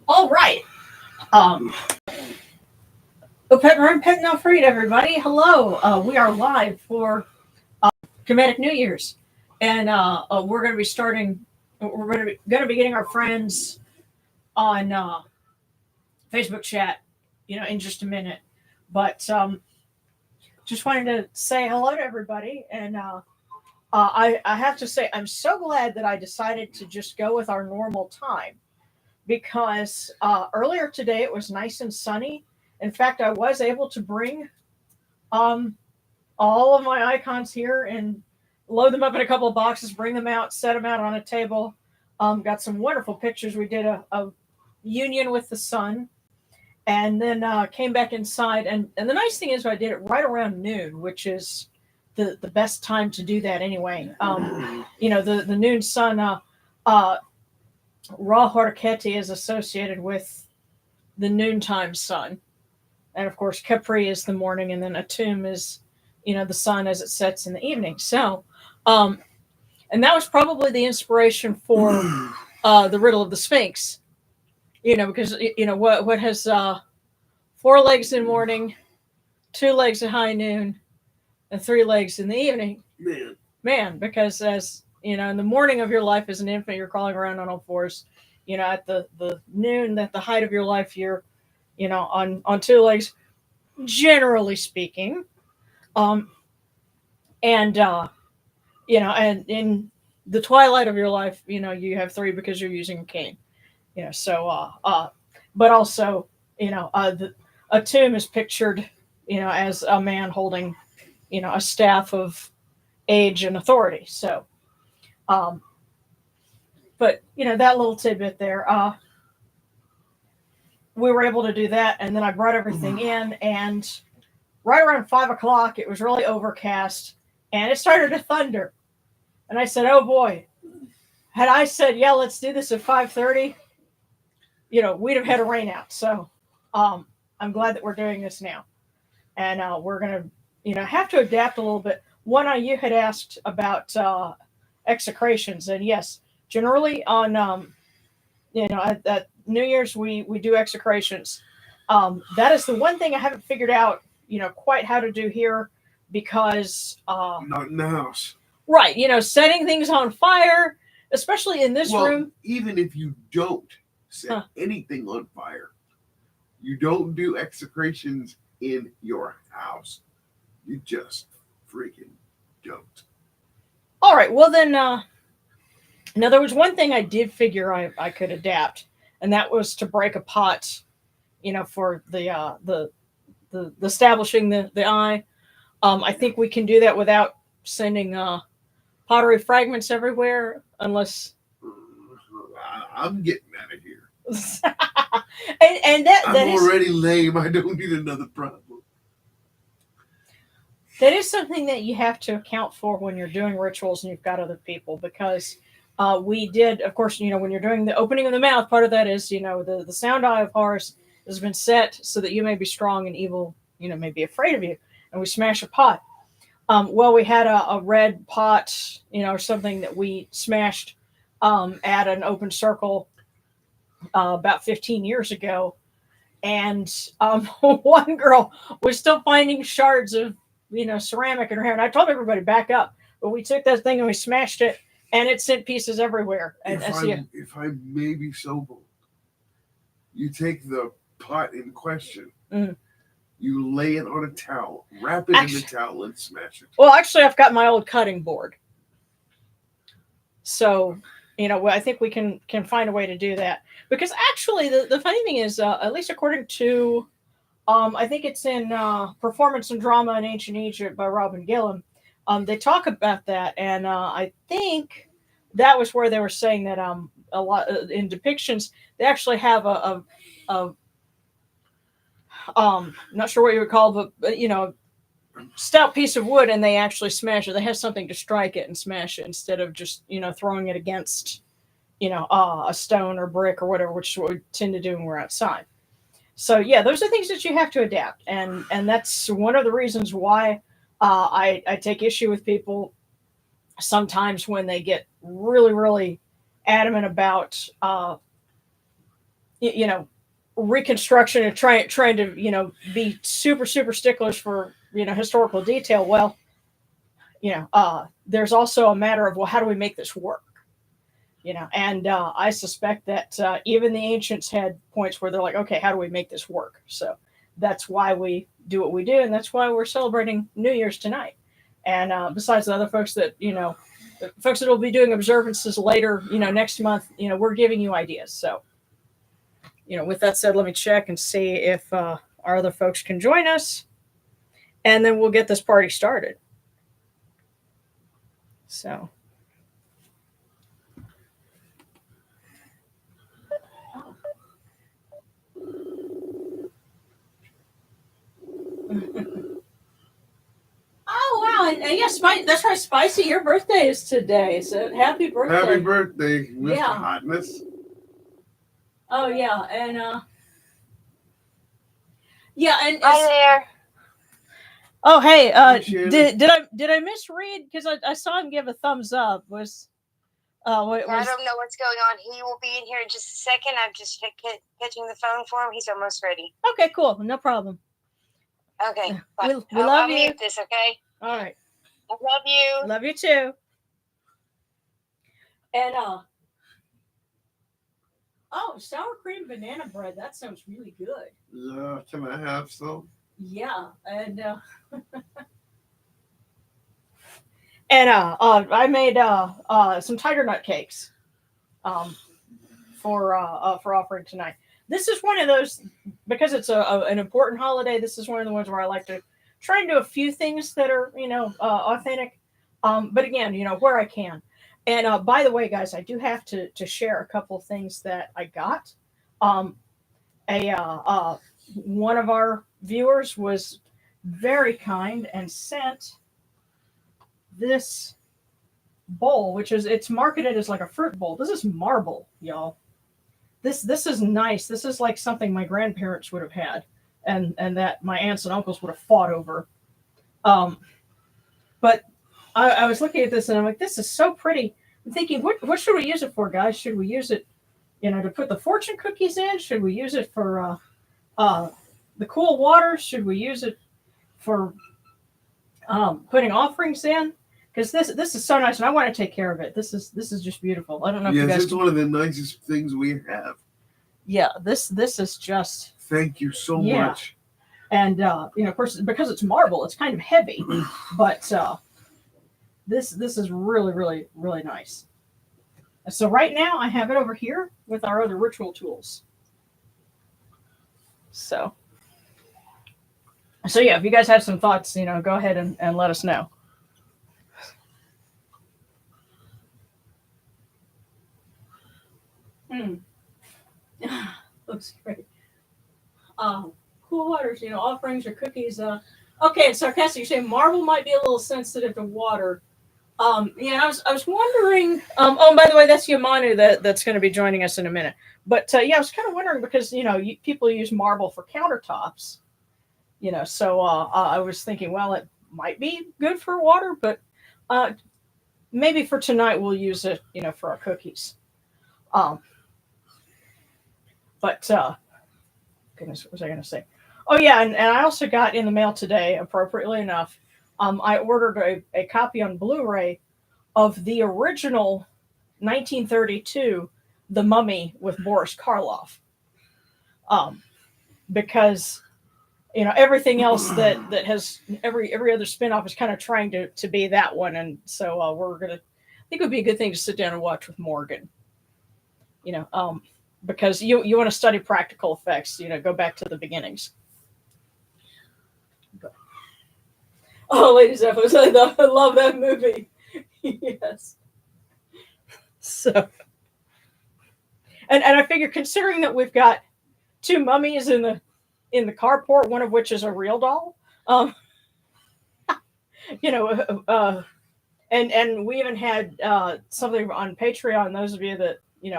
All right. Um, Upet Ronpet Nofrit, everybody. Hello. We are live for Kemetic New Year's, and we're going to be starting. We're going to be getting our friends on Facebook chat, in just a minute. But just wanted to say hello to everybody, and I have to say I'm so glad that I decided to just go with our normal time because earlier today it was nice and sunny. In fact, I was able to bring um, all of my icons here and load them up in a couple of boxes, bring them out, set them out on a table. Got some wonderful pictures. We did a union with the sun and then came back inside. And the nice thing is I did it right around noon, which is the best time to do that anyway. The noon sun, Ra Horketi is associated with the noontime sun. And of course, Capri is the morning, and then Atum is, the sun as it sets in the evening. So, and that was probably the inspiration for the riddle of the Sphinx. Because what has four legs in the morning, two legs at high noon, and three legs in the evening. Man, because as in the morning of your life as an infant, you're crawling around on all fours. At the noon, at the height of your life, you're, on two legs, generally speaking. And and in the twilight of your life, you have three because you're using a cane. But also, a tomb is pictured, as a man holding, a staff of age and authority. So, but that little tidbit there, we were able to do that, and then I brought everything in, and right around 5 o'clock, it was really overcast, and it started to thunder. And I said, "Oh boy, had I said, yeah, let's do this at 5:30, we'd have had a rain out." So, I'm glad that we're doing this now, and we're gonna, have to adapt a little bit. One, you had asked about execrations, and yes, generally on, at New Year's we do execrations. That is the one thing I haven't figured out, quite how to do here because not in the house. Right, setting things on fire, especially in this room. Even if you don't set anything on fire, you don't do execrations in your house. You just freaking don't. All right, well then, now there was one thing I did figure I could adapt, and that was to break a pot, for the establishing the eye. I think we can do that without sending pottery fragments everywhere, unless I'm getting out of here. and I'm already lame. I don't need another problem. That is something that you have to account for when you're doing rituals and you've got other people, because we did, of course, when you're doing the opening of the mouth, part of that is, the sound eye of Horus has been set so that you may be strong and evil, may be afraid of you. And we smash a pot. We had a red pot, or something that we smashed at an open circle about 15 years ago. And one girl was still finding shards of, ceramic in her hair. And I told everybody, back up. But we took that thing and we smashed it, and it sent pieces everywhere. And if I may be so bold, you take the pot in question, you lay it on a towel, wrap it in the towel, and smash it. Well, actually, I've got my old cutting board. So, I think we can find a way to do that. Because actually, the funny thing is, at least according to, I think it's in Performance and Drama in Ancient Egypt by Robin Gillam, they talk about that. And I think that was where they were saying that a lot in depictions, they actually have a not sure what you would call, but stout piece of wood, and they actually smash it. They have something to strike it and smash it instead of just throwing it against a stone or brick or whatever, which is what we tend to do when we're outside. So yeah, those are things that you have to adapt, and that's one of the reasons why I take issue with people sometimes when they get really, really adamant about you know, reconstruction and trying to, you know, be super sticklers for, you know, historical detail. Well, you know, there's also a matter of, well, how do we make this work? You know, and I suspect that even the ancients had points where they're like, okay, how do we make this work? So that's why we do what we do, and that's why we're celebrating New Year's tonight. And besides the other folks that, you know, the folks that will be doing observances later, you know, next month, you know, we're giving you ideas. So, you know, with that said, let me check and see if our other folks can join us, and then we'll get this party started. So. Oh wow! And yeah, that's right, Spicy. Your birthday is today, so happy birthday! Happy birthday, Mr. Yeah. Hotness. Oh yeah, and yeah, and Hi there. oh hey, Shannon. did I misread? Because I saw him give a thumbs up. Was I don't know what's going on. He will be in here in just a second. I'm just catching the phone for him. He's almost ready. Okay, cool, no problem. Okay, We love I'll you. mute this, okay? All right, I love you. love you too. And oh, sour cream banana bread. That sounds really good. Yeah, can I have some? Yeah, and and I made some tiger nut cakes for offering tonight. This is one of those, because it's an important holiday. This is one of the ones where I like to try and do a few things that are, you know, authentic. But again, you know, where I can. And by the way, guys, I do have to share a couple things that I got. One of our viewers was very kind and sent this bowl, which is, it's marketed as like a fruit bowl. This is marble, y'all. This is nice. This is like something my grandparents would have had, and that my aunts and uncles would have fought over. But I was looking at this and I'm like, this is so pretty. I'm thinking, what should we use it for, guys? Should we use it, you know, to put the fortune cookies in? Should we use it for the cool water? Should we use it for putting offerings in? Because this is so nice, and I want to take care of it. This is just beautiful. I don't know if you guys. It's one of the nicest things we have. Yeah, this is just. Thank you so much. And you know, of course, because it's marble, it's kind of heavy, but this is really nice. So right now, I have it over here with our other ritual tools. So yeah, if you guys have some thoughts, you know, go ahead and let us know. Looks great. Cool waters, you know, offerings or cookies. Okay, and sarcastic, you're saying marble might be a little sensitive to water. Yeah, I was wondering. Oh, and by the way, that's Yamanu that's going to be joining us in a minute. But yeah, I was kind of wondering because, you know, people use marble for countertops. You know, so I was thinking, well, it might be good for water, but maybe for tonight we'll use it, you know, for our cookies. But goodness, what was I going to say? Oh yeah, and I also got in the mail today, appropriately enough, I ordered a copy on Blu-ray of the original 1932 The Mummy with Boris Karloff. Because, you know, everything else that has every other spinoff is kind of trying to be that one, and so I think it would be a good thing to sit down and watch with Morgan. You know, because you want to study practical effects, you know, go back to the beginnings. Oh, Ladies and Gentlemen, I love that movie. Yes. So, and I figure, considering that we've got two mummies in the carport, one of which is a real doll, you know, and we even had something on Patreon. Those of you that you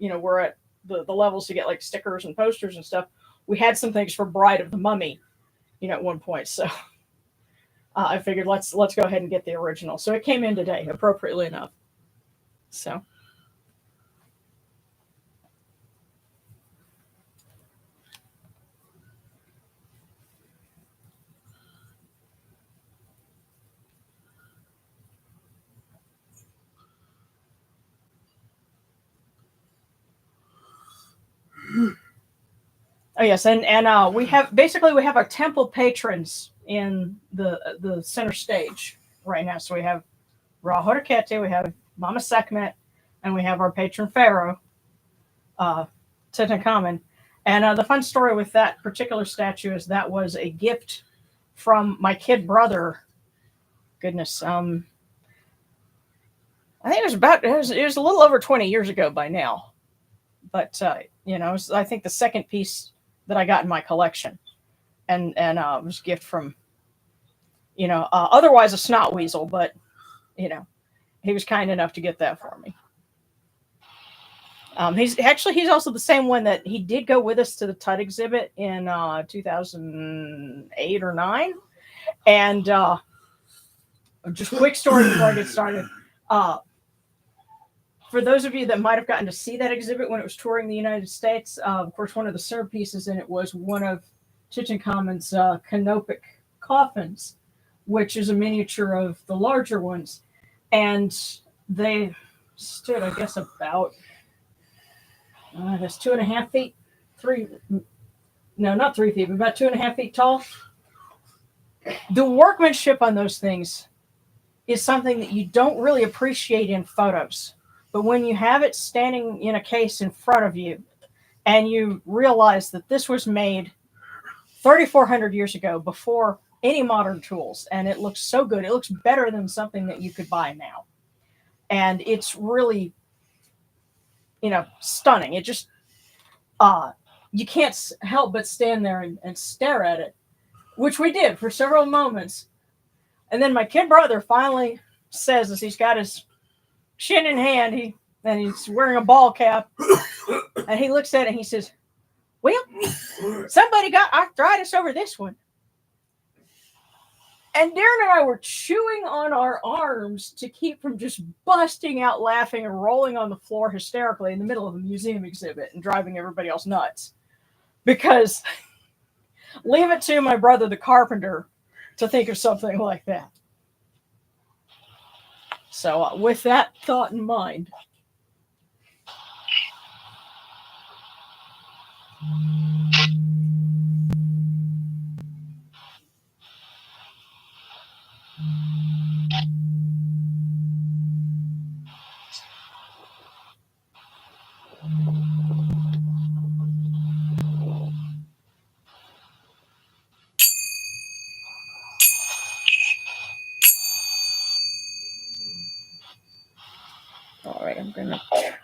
know, we're at the levels to get like stickers and posters and stuff. We had some things for Bride of the Mummy, you know, at one point. So I figured let's go ahead and get the original. So it came in today, appropriately enough. So Oh yes, and we have our temple patrons in the center stage right now. So we have Ra Horekete, we have Mama Sekhmet, and we have our patron pharaoh, Tutankhamun. And the fun story with that particular statue is that was a gift from my kid brother. Goodness, I think it was a little over 20 years ago by now, but it was, I think, the second piece that I got in my collection, and it was a gift from otherwise a snot weasel, but he was kind enough to get that for me. He's also the same one that he did go with us to the Tut exhibit in 2008 or 9. And just quick story before I get started. For those of you that might have gotten to see that exhibit when it was touring the United States, of course, one of the centerpieces in it was one of Tutankhamun's Kemetic coffins, which is a miniature of the larger ones. And they stood, I guess, about 2.5 feet, not 3 feet, but about 2.5 feet tall. The workmanship on those things is something that you don't really appreciate in photos. But when you have it standing in a case in front of you and you realize that this was made 3,400 years ago before any modern tools, and it looks so good. It looks better than something that you could buy now. And it's really, stunning. It just, you can't help but stand there and stare at it, which we did for several moments. And then my kid brother finally says, as he's got his chin in hand, he's wearing a ball cap, and he looks at it and he says, "Well, somebody got arthritis over this one." And Darren and I were chewing on our arms to keep from just busting out laughing and rolling on the floor hysterically in the middle of a museum exhibit and driving everybody else nuts. Because leave it to my brother, the carpenter, to think of something like that. So with that thought in mind, all right, I'm going to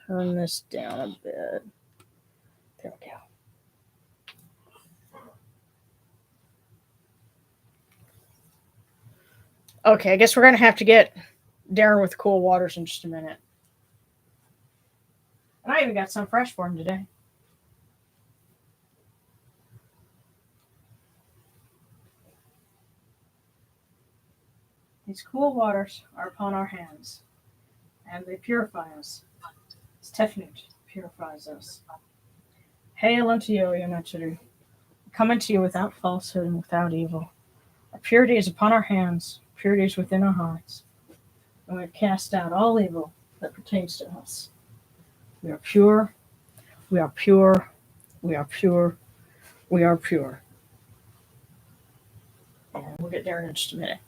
turn this down a bit. There we go. Okay, I guess we're going to have to get Darren with cool waters in just a minute. And I even got some fresh for him today. These cool waters are upon our hands, and they purify us. As Tefnut purifies us. Hail unto you, O Yonachuru. Come unto you without falsehood and without evil. Our purity is upon our hands, purity is within our hearts. And we have cast out all evil that pertains to us. We are pure, we are pure, we are pure, we are pure. And we'll get there in just a minute.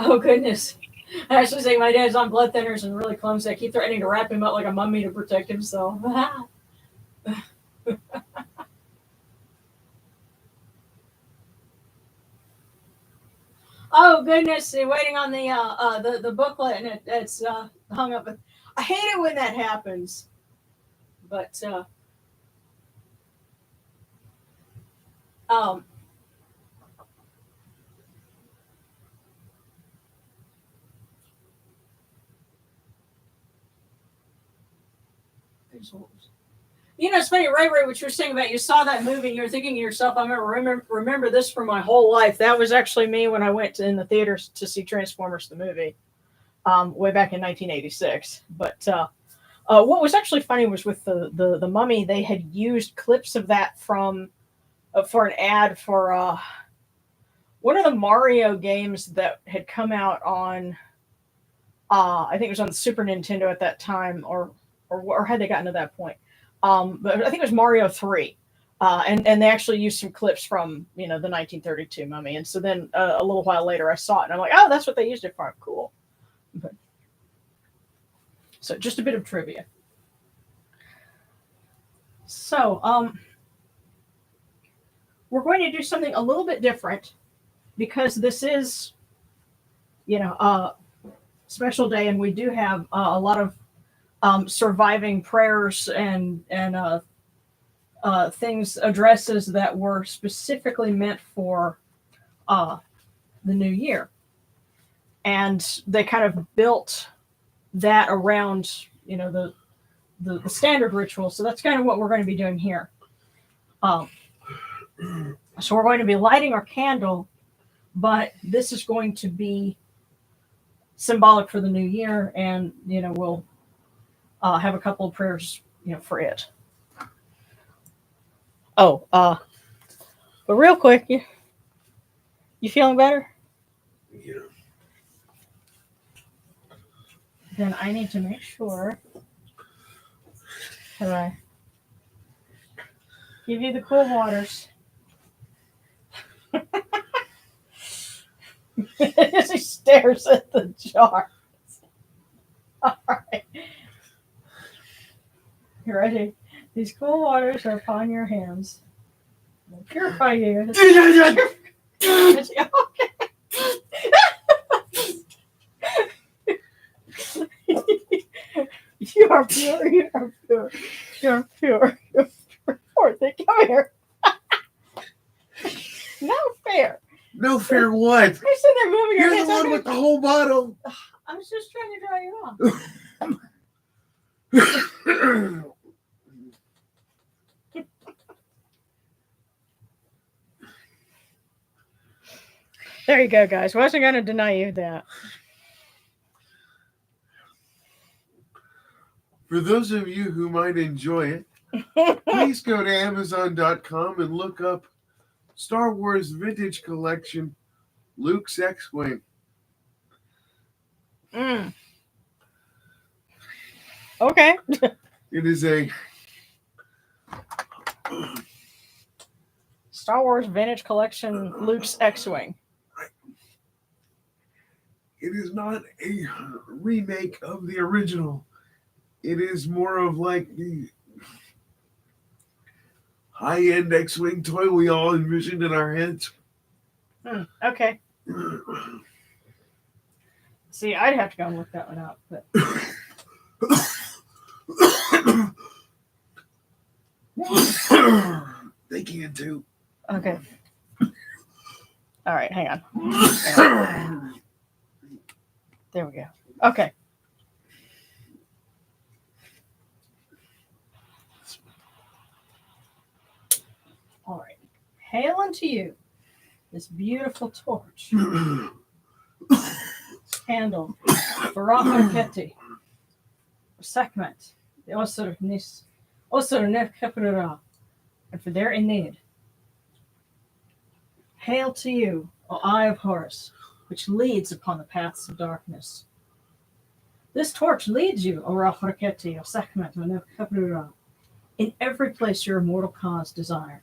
Oh, goodness. I actually say my dad's on blood thinners and really clumsy. I keep threatening to wrap him up like a mummy to protect himself. Oh, goodness. Waiting on the booklet, and it's hung up. I hate it when that happens. But, You know, it's funny, Ray, what you were saying about you saw that movie and you were thinking to yourself, I remember this for my whole life. That was actually me when I went in the theaters to see Transformers the movie way back in 1986. But what was actually funny was with the Mummy, they had used clips of that from for an ad for one of the Mario games that had come out on, I think it was on the Super Nintendo at that time, or had they gotten to that point? But I think it was Mario 3. And they actually used some clips from, the 1932 Mummy. And so then a little while later I saw it and I'm like, oh, that's what they used it for. Cool. But, so just a bit of trivia. So we're going to do something a little bit different because this is, a special day, and we do have a lot of surviving prayers and things, addresses that were specifically meant for the new year. And they kind of built that around, the standard ritual. So that's kind of what we're going to be doing here. So we're going to be lighting our candle, but this is going to be symbolic for the new year. And, we'll have a couple of prayers, for it. Oh, but real quick, you feeling better? Yeah. Then I need to make sure that I give you the cool waters. As he stares at the jar. All right. You ready? These cool waters are upon your hands. They'll purify you. You are pure. You are pure. You're pure. You're pure. Poor thing. Come here. No fair. No fair what? You're sitting there moving your You're hands. the one with the whole bottle. I was just trying to dry you off. There you go, guys. Wasn't going to deny you that. For those of you who might enjoy it, please go to Amazon.com and look up Star Wars Vintage Collection Luke's X-Wing. Okay. It is a Star Wars Vintage Collection Luke's X-Wing. It is not a remake of the original. It is more of like the high-end X-Wing toy we all envisioned in our heads. Okay. See, I'd have to go and look that one up. But they can too. Okay. All right, hang on. There we go. Okay. All right. Hail unto you this beautiful torch. Candle. Barafaketi. Sakmat. The Osir Nis. Osir Nef Kapurara. And for their in need. Hail to you, O Eye of Horus, which leads upon the paths of darkness. This torch leads you, O Rafraketi, O Sakmat, O Nef Kapurara, in every place your immortal cause desire.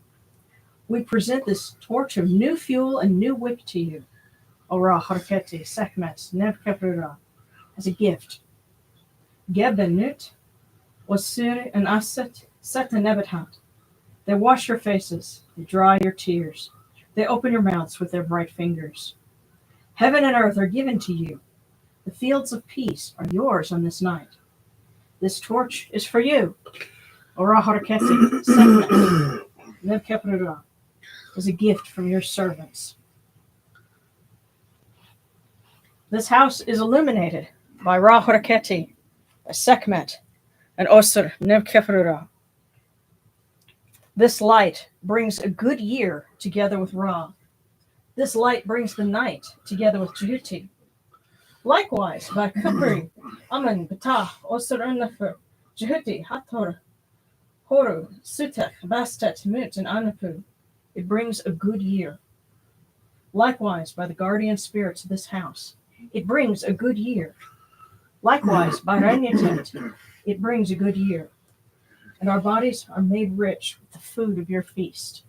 We present this torch of new fuel and new wick to you, O Rafraketi, Sakmat, Nef Kapurara, as a gift. Gebenut, Osir and Aset, Set and Nebethat. They wash your faces, they dry your tears, they open your mouths with their bright fingers. Heaven and earth are given to you. The fields of peace are yours on this night. This torch is for you, Ora Haraketi, Sekmet, Nebkeprura, as a gift from your servants. This house is illuminated by Ra Haraketi, by Sekmet, and Osir Nebkeprura. This light brings a good year together with Ra. This light brings the night together with Jehuti. Likewise, by Kupri, Amen, Betah, Osir Unnefer, Jehuti, Hathor, Horu, Sutek, Bastet, Mut, and Anapu, it brings a good year. Likewise, by the guardian spirits of this house, it brings a good year. Likewise, by Ranyatet, it brings a good year. And our bodies are made rich with the food of your feast.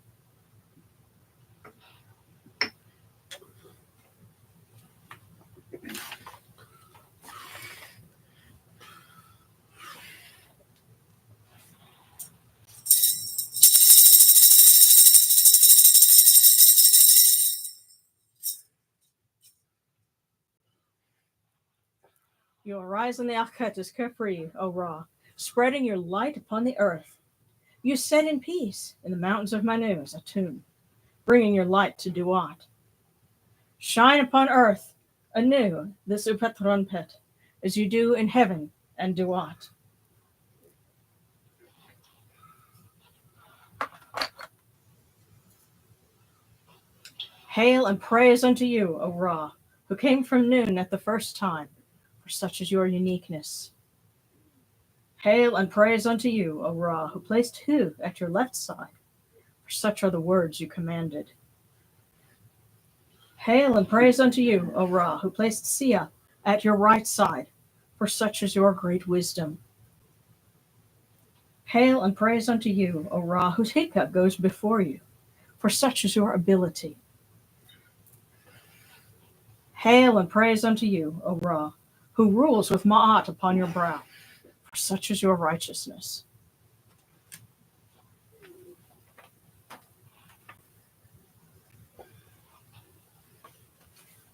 You arise in the Achetus Kefri, O Ra, spreading your light upon the earth. You set in peace in the mountains of Manu as a tomb, bringing your light to Duat. Shine upon earth anew this Upet Ronpet, as you do in heaven and Duat. Hail and praise unto you, O Ra, who came from noon at the first time, for such is your uniqueness. Hail and praise unto you, O Ra, who placed Hu at your left side, for such are the words you commanded. Hail and praise unto you, O Ra, who placed Sia at your right side, for such is your great wisdom. Hail and praise unto you, O Ra, whose Hika goes before you, for such is your ability. Hail and praise unto you, O Ra, who rules with Ma'at upon your brow, for such is your righteousness.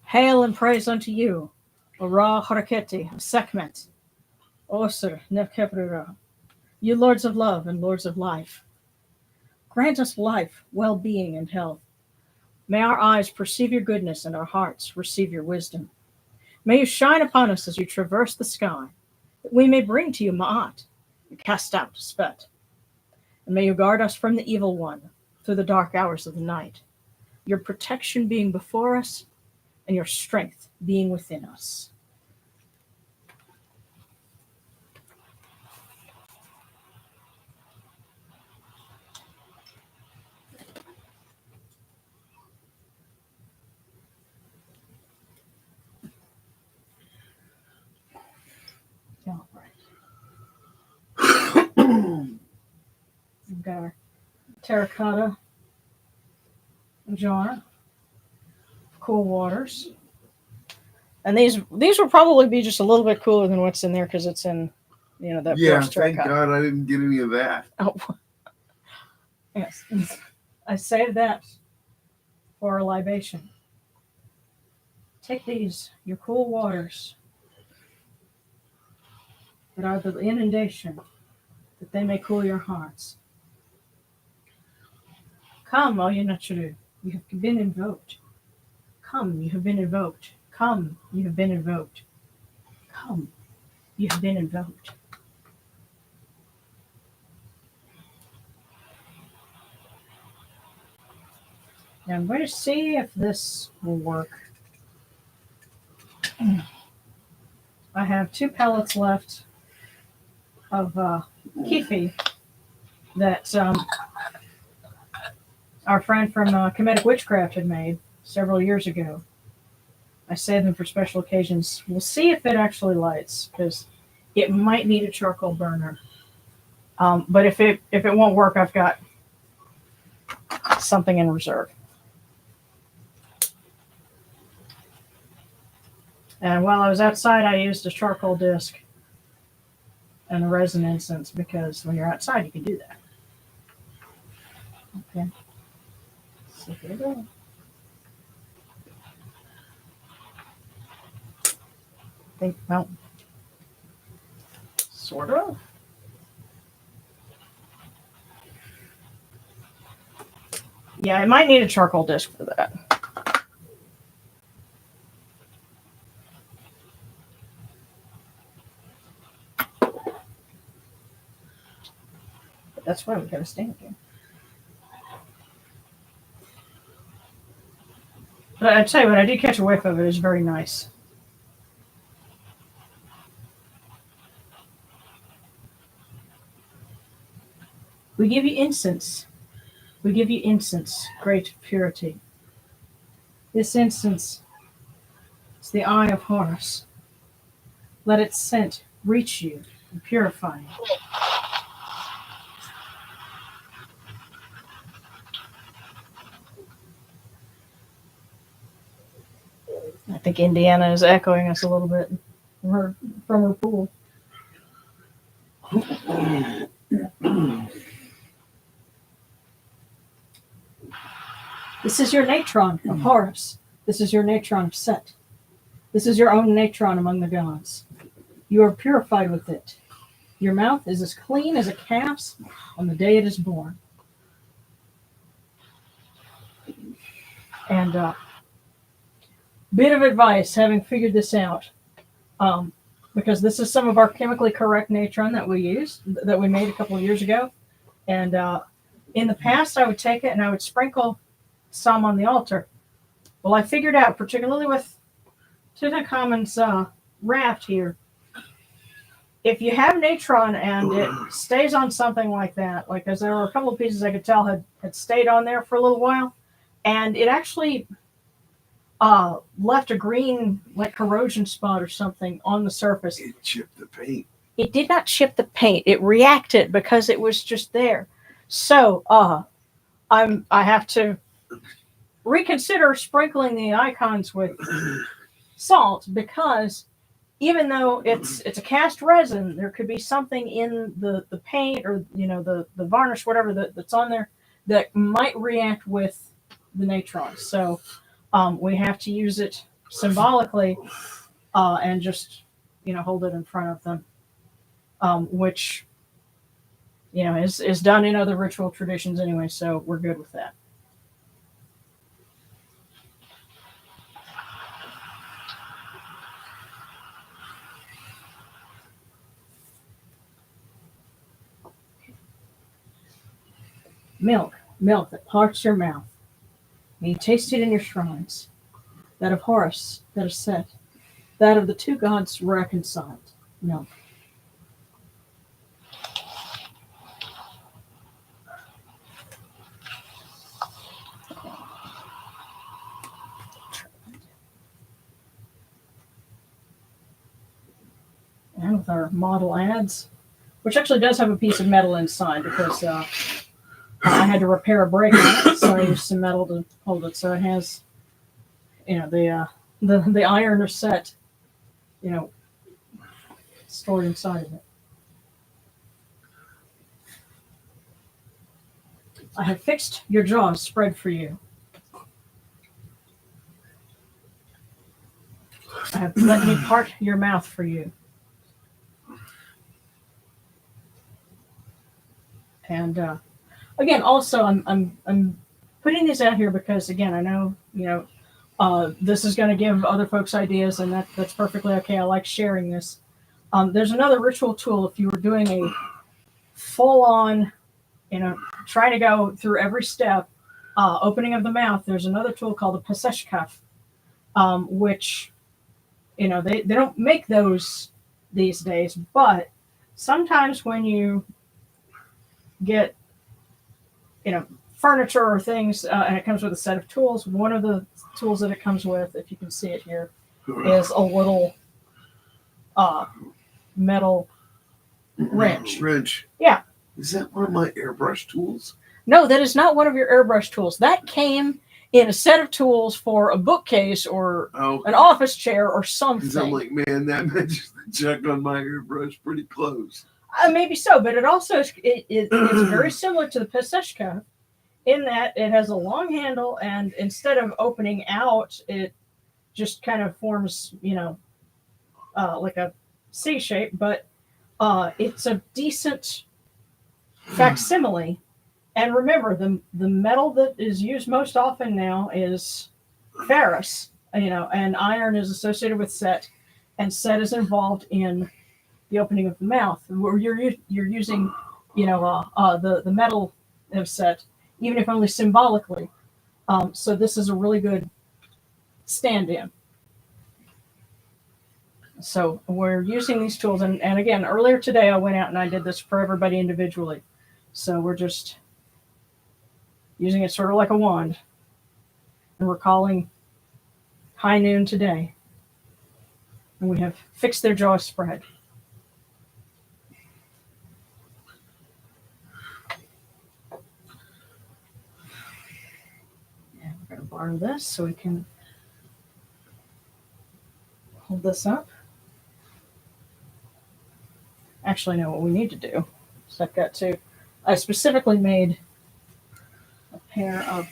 Hail and praise unto you, O Ra Haraketi of Sekhmet, Osir Nefkebrira, you lords of love and lords of life. Grant us life, well-being, and health. May our eyes perceive your goodness and our hearts receive your wisdom. May you shine upon us as you traverse the sky, that we may bring to you Ma'at and cast out Spet. And may you guard us from the evil one through the dark hours of the night, your protection being before us and your strength being within us. All right. We've got our terracotta jar, cool waters. And these will probably be just a little bit cooler than what's in there because it's in, that Yeah, terracotta. thank God I didn't get any of that. Oh, yes. I saved that for a libation. Take these, your cool waters, that are the inundation, that they may cool your hearts. Come, O Yenachuru, you have been invoked. Come, you have been invoked. Come, you have been invoked. Come, you have been invoked. Now I'm going to see if this will work. I have 2 pellets left of Kefi that our friend from Kemetic Witchcraft had made several years ago. I saved them for special occasions. We'll see if it actually lights, because it might need a charcoal burner. But if it won't work, I've got something in reserve. And while I was outside, I used a charcoal disc and a resin incense, because when you're outside, you can do that. Okay. So here we go. Well, sort of. Yeah, I might need a charcoal disc for that. But that's why we got to stand here. But I tell you what, I did catch a whiff of it. It's very nice. We give you incense. We give you incense, great purity. This incense is the eye of Horus. Let its scent reach you and purify you. I think Indiana is echoing us a little bit from her pool. This is your natron of Horus. This is your natron of Set. This is your own natron among the gods. You are purified with it. Your mouth is as clean as a calf's on the day it is born. And bit of advice, having figured this out, because this is some of our chemically correct natron that we used, that we made a couple of years ago. And in the past, I would take it and I would sprinkle some on the altar. Well, I figured out, particularly with Tutankhamun's raft here, if you have natron and it stays on something like that, like as there were a couple of pieces I could tell had stayed on there for a little while, and it actually left a green, like, corrosion spot or something on the surface. It chipped the paint. It did not chip the paint. It reacted because it was just there. So I have to reconsider sprinkling the icons with salt, because even though it's a cast resin, there could be something in the paint or the varnish, whatever that's on there, that might react with the natron. So we have to use it symbolically and just hold it in front of them, which is done in other ritual traditions anyway. So we're good with that. Milk that parts your mouth. And you taste it in your shrines. That of Horus, that of Set, that of the two gods reconciled. Milk. And with our model ads, which actually does have a piece of metal inside, because I had to repair a break on it, so I used some metal to hold it. So it has, the iron or Set, stored inside of it. I have fixed your jaws spread for you. I have let me part your mouth for you. And again, also, I'm putting these out here because, again, I know this is going to give other folks ideas, and that's perfectly okay. I like sharing this. There's another ritual tool if you were doing a full-on, trying to go through every step, opening of the mouth. There's another tool called a paseshkaf, which they don't make those these days, but sometimes when you get furniture or things, and it comes with a set of tools. One of the tools that it comes with, if you can see it here, is a little metal wrench. Yeah. Is that one of my airbrush tools? No, that is not one of your airbrush tools. That came in a set of tools for a bookcase or an office chair or something. Because I'm like, man, that matches the check on my airbrush pretty close. Maybe so, but it also it's very similar to the paseshka in that it has a long handle, and instead of opening out, it just kind of forms, like a C shape. But it's a decent facsimile. And remember, the metal that is used most often now is ferrous, and iron is associated with Set, and Set is involved in the opening of the mouth. Where you're using, the metal of Set, even if only symbolically. So this is a really good stand in. So we're using these tools. And again, earlier today, I went out and I did this for everybody individually. So we're just using it sort of like a wand. And we're calling high noon today. And we have fixed their jaw spread. And we're going to borrow this so we can hold this up. Actually, no, what we need to do is I specifically made a pair of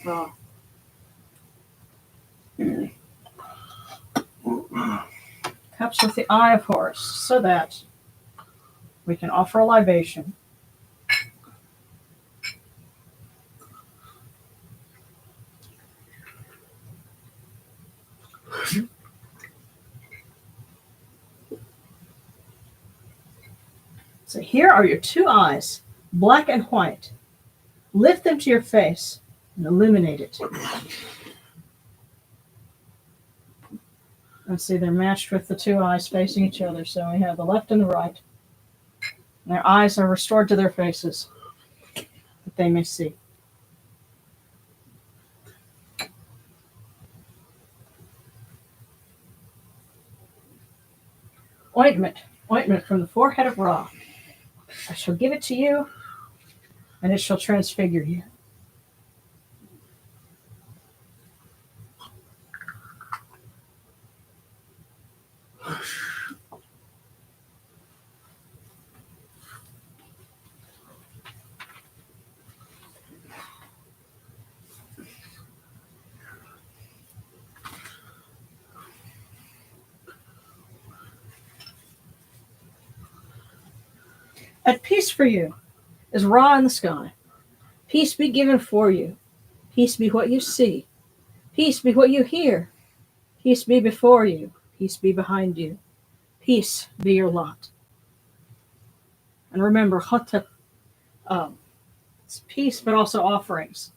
cups with the eye of Horus so that we can offer a libation. So here are your two eyes, black and white. Lift them to your face and illuminate it. And see, they're matched with the two eyes facing each other. So we have the left and the right. And their eyes are restored to their faces that they may see. Ointment from the forehead of Ra. I shall give it to you, and it shall transfigure you. At peace for you is Ra in the sky. Peace be given for you. Peace be what you see. Peace be what you hear. Peace be before you. Peace be behind you. Peace be your lot. And remember, Hotep, it's peace, but also offerings.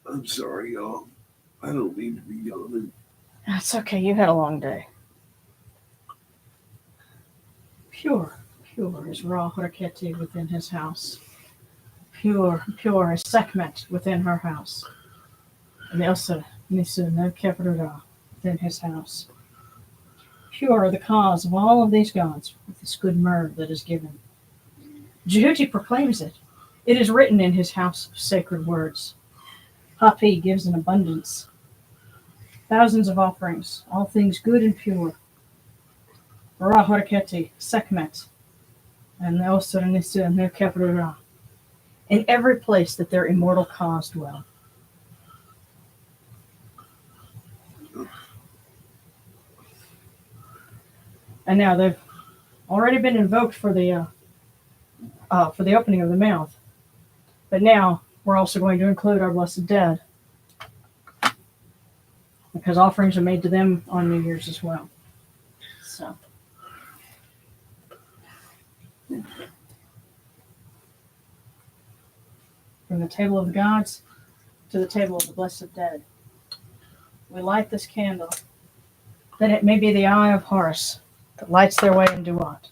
I'm sorry, y'all. I don't mean to be yawning. That's okay. You had a long day. Pure is Ra Horaketi within his house. Pure is Sekhmet within her house. And Ilsa Nisu no Kevrura within his house. Pure are the cause of all of these gods with this good myrrh that is given. Jehuti proclaims it. It is written in his house of sacred words. Hapi gives in abundance. Thousands of offerings, all things good and pure. Ra Horaketi, Sekhmet, and the Osir Nisu and Kevrura. In every place that their immortal cause dwell. And now they've already been invoked for the opening of the mouth. But now we're also going to include our blessed dead, because offerings are made to them on New Year's as well. So. From the table of the gods to the table of the blessed dead. We light this candle, that it may be the eye of Horus that lights their way in Duat.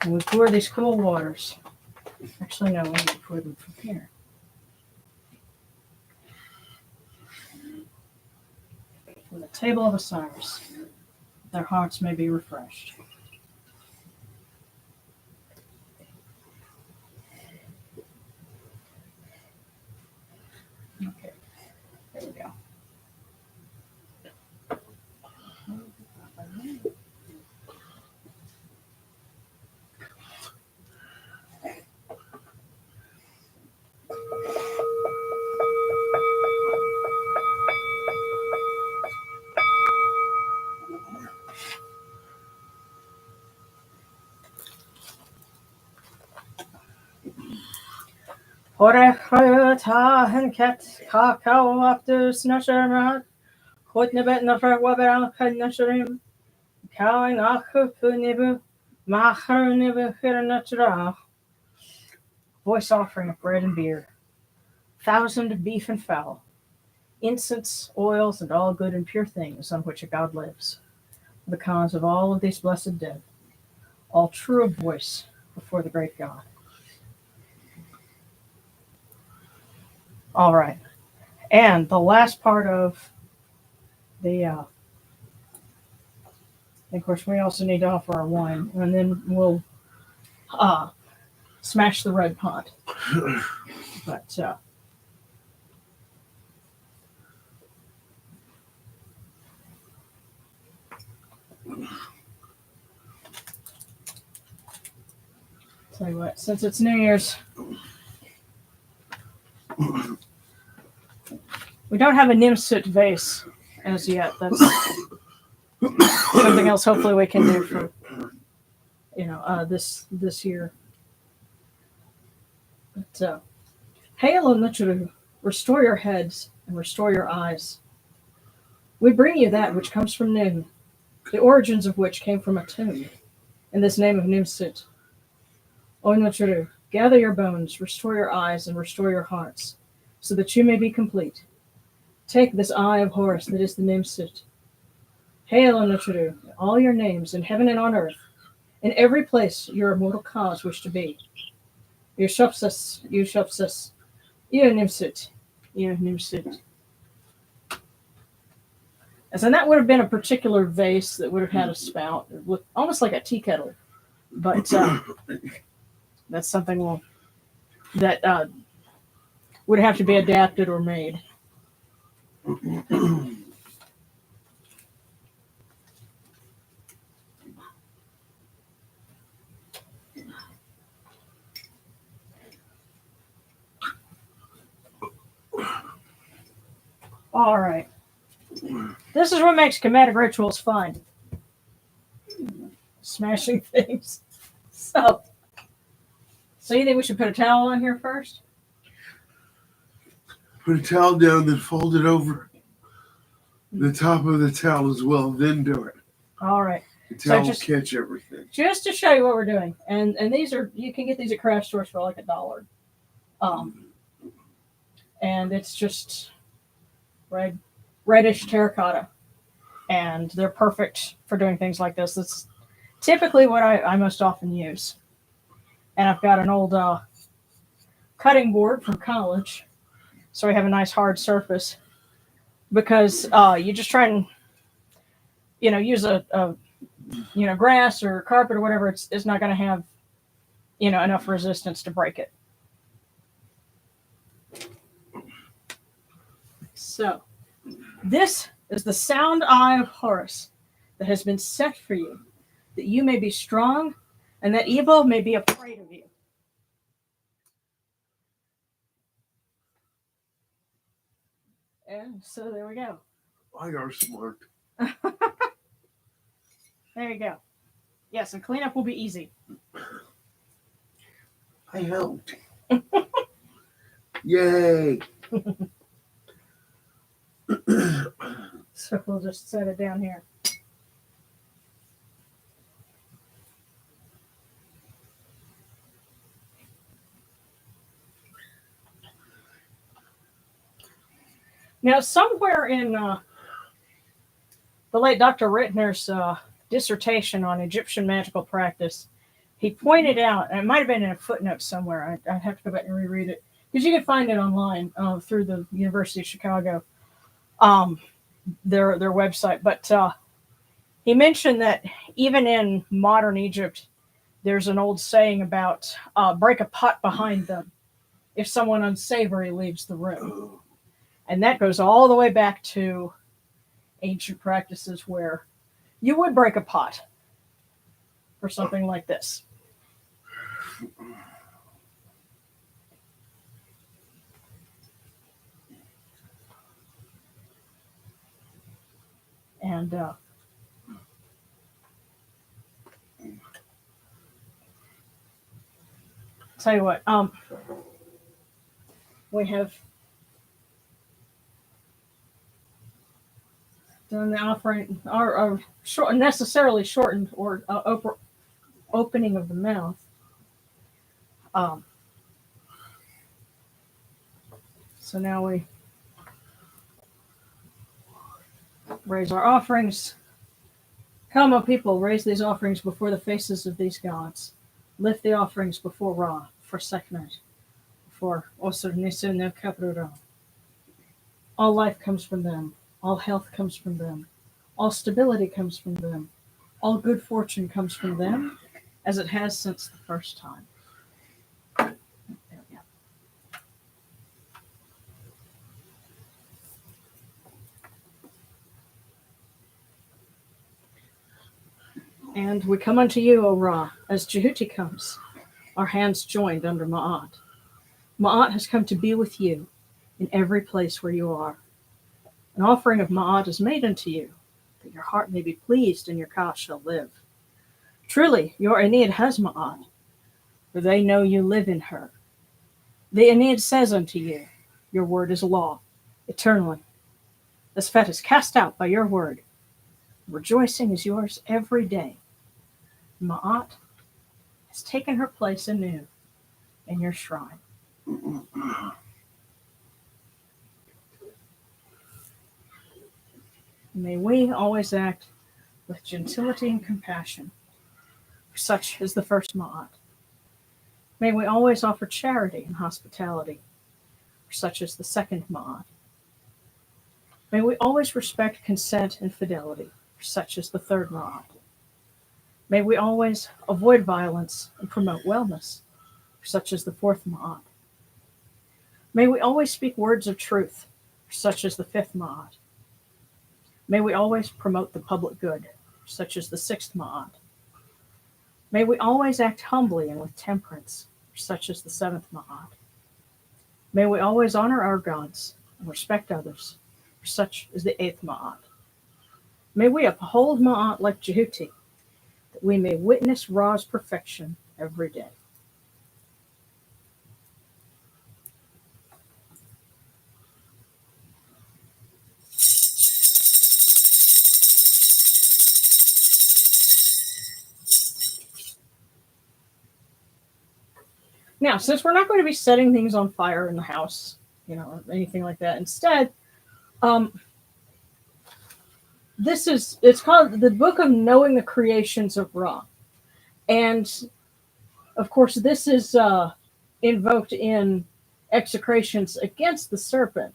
And we pour these cool waters. Actually, no, we need to pour them from here. From the table of Osiris, that their hearts may be refreshed. Okay, there we go. Horechayota henket kakao aptus nashamat. Hotnebet nafra waberan nasharim. Kawing akukunibu. Maharunibu hiranatra. Voice offering of bread and beer. Thousand of beef and fowl. Incense, oils, and all good and pure things on which a God lives. The cause of all of these blessed dead. All true of voice before the great God. All right. And the last part of the, of course, we also need to offer our wine, and then we'll smash the red pot. But tell you what, since it's New Year's, we don't have a Nimsut vase as yet. That's something else. Hopefully, we can do for this year. But hail, O Lulu, restore your heads and restore your eyes. We bring you that which comes from Nim, the origins of which came from a tomb, in this name of Nimsut. O Lulu, gather your bones, restore your eyes, and restore your hearts, so that you may be complete. Take this eye of Horus that is the Nimsut. Hail, O Lulu, all your names in heaven and on earth, in every place your immortal cause wish to be. Yushopsus, Yushopsus, Nimsut, Nimsut. As in that would have been a particular vase that would have had a spout. It looked almost like a tea kettle. But that's something that would have to be adapted or made. All right. This is what makes Kemetic rituals fun. Smashing things. So you think we should put a towel on here first? Put a towel down, then fold it over the top of the towel as well, then do it. All right. The towel will catch everything. Just to show you what we're doing. And these are, you can get these at craft stores for like $1. And it's just reddish terracotta. And they're perfect for doing things like this. That's typically what I most often use. And I've got an old cutting board from college. So I have a nice hard surface. Because you just try and, use a grass or carpet or whatever, it's not going to have, enough resistance to break it. So, this is the sound eye of Horus that has been set for you, that you may be strong and that evil may be afraid of you. And so there we go. I are smart. There you go. Yes, and cleanup will be easy. I helped. Yay. So we'll just set it down here. Now, somewhere in the late Dr. Rittner's dissertation on Egyptian magical practice, he pointed out, and it might have been in a footnote somewhere, I'd have to go back and reread it, because you can find it online through the University of Chicago, their website. But he mentioned that even in modern Egypt, there's an old saying about break a pot behind them if someone unsavory leaves the room. And that goes all the way back to ancient practices where you would break a pot for something like this. And tell you what, we have done the offering, our necessarily shortened or opening of the mouth. So now we raise our offerings. Come, O people, raise these offerings before the faces of these gods. Lift the offerings before Ra for Sekhmet, for Osir Nisu no Kaprura. All life comes from them. All health comes from them. All stability comes from them. All good fortune comes from them, as it has since the first time. There we go. And we come unto you, O Ra, as Jehuti comes, our hands joined under Ma'at. Ma'at has come to be with you in every place where you are. An offering of Ma'at is made unto you, that your heart may be pleased and your Ka shall live. Truly, your Aeneid has Ma'at, for they know you live in her. The Aeneid says unto you, your word is law, eternally. The Sfet is cast out by your word. Rejoicing is yours every day. Ma'at has taken her place anew in your shrine. May we always act with gentility and compassion, for such is the first Ma'at. May we always offer charity and hospitality, for such is the second Ma'at. May we always respect consent and fidelity, for such is the third Ma'at. May we always avoid violence and promote wellness, for such is the fourth Ma'at. May we always speak words of truth, for such is the fifth Ma'at. May we always promote the public good, for such is the sixth Ma'at. May we always act humbly and with temperance, for such is the seventh Ma'at. May we always honor our gods and respect others, for such is the eighth Ma'at. May we uphold Ma'at like Jehuti, that we may witness Ra's perfection every day. Now, since we're not going to be setting things on fire in the house, or anything like that, instead, it's called the Book of Knowing the Creations of Ra. And, of course, this is invoked in execrations against the serpent.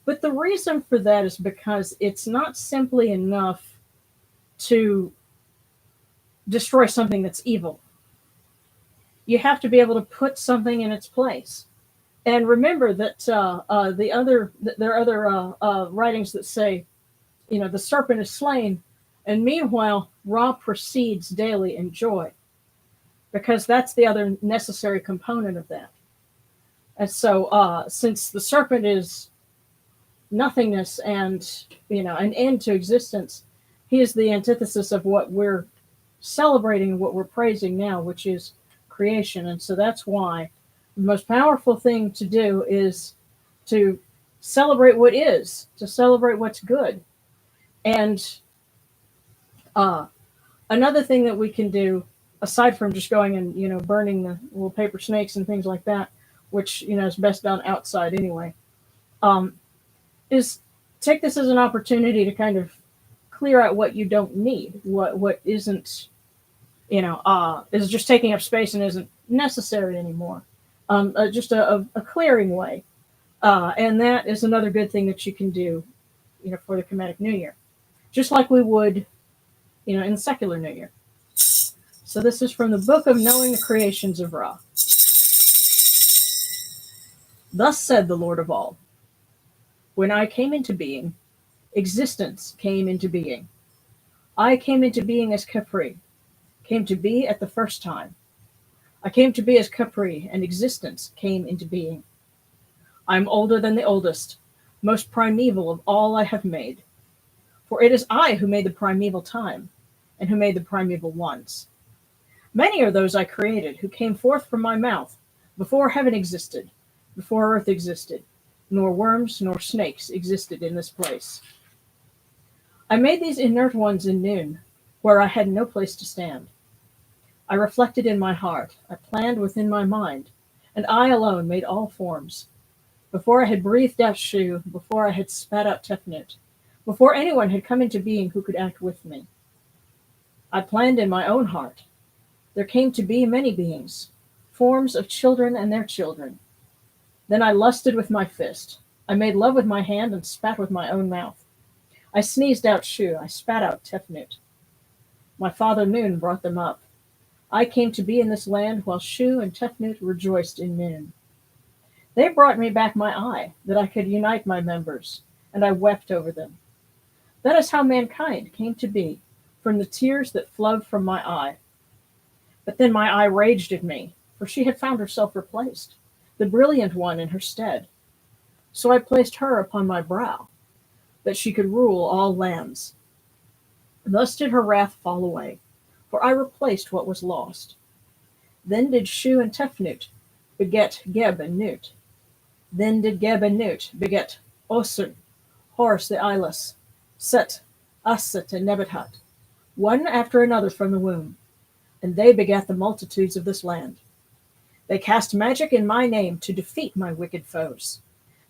But the reason for that is because it's not simply enough to destroy something that's evil. You have to be able to put something in its place. And remember that there are other writings that say, the serpent is slain, and meanwhile, Ra proceeds daily in joy, because that's the other necessary component of that. And so, since the serpent is nothingness and, an end to existence, he is the antithesis of what we're celebrating, what we're praising now, which is creation. And so that's why the most powerful thing to do is to celebrate what is, to celebrate what's good. And another thing that we can do, aside from just going and, burning the little paper snakes and things like that, which, is best done outside anyway, is take this as an opportunity to kind of clear out what you don't need, what isn't, is just taking up space and isn't necessary anymore. Just a clearing way. And that is another good thing that you can do, for the Kemetic New Year. Just like we would, in the secular New Year. So this is from the Book of Knowing the Creations of Ra. Thus said the Lord of all, when I came into being, existence came into being. I came into being as Capri, came to be at the first time. I came to be as Capri, and existence came into being. I am older than the oldest, most primeval of all I have made. For it is I who made the primeval time, and who made the primeval ones. Many are those I created, who came forth from my mouth, before heaven existed, before earth existed, nor worms nor snakes existed in this place. I made these inert ones in noon, where I had no place to stand. I reflected in my heart, I planned within my mind, and I alone made all forms. Before I had breathed out Shu, before I had spat out Tefnut, before anyone had come into being who could act with me. I planned in my own heart. There came to be many beings, forms of children and their children. Then I lusted with my fist. I made love with my hand and spat with my own mouth. I sneezed out Shu, I spat out Tefnut. My father Noon brought them up. I came to be in this land while Shu and Tefnut rejoiced in Noon. They brought me back my eye, that I could unite my members, and I wept over them. That is how mankind came to be, from the tears that flowed from my eye. But then my eye raged at me, for she had found herself replaced, the brilliant one in her stead. So I placed her upon my brow, that she could rule all lands. Thus did her wrath fall away, for I replaced what was lost. Then did Shu and Tefnut beget Geb and Nut. Then did Geb and Nut beget Osir, Horus the eyeless, Set, Aset, and Nebahat, one after another from the womb, and they begat the multitudes of this land. They cast magic in my name to defeat my wicked foes.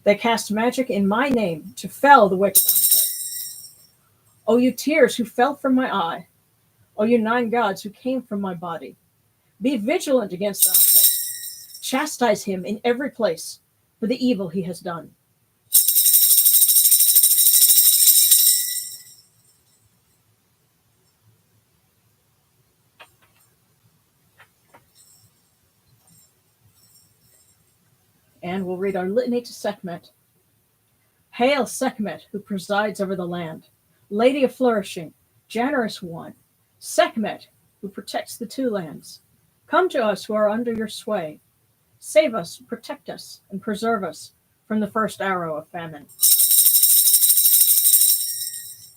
They cast magic in my name to fell the wicked Upet. O you tears who fell from my eye, O you 9 gods who came from my body, be vigilant against Upet. Chastise him in every place for the evil he has done. And we'll read our litany to Sekhmet. Hail, Sekhmet, who presides over the land, Lady of flourishing, generous one, Sekhmet, who protects the 2 lands. Come to us who are under your sway. Save us, protect us, and preserve us from the first arrow of famine.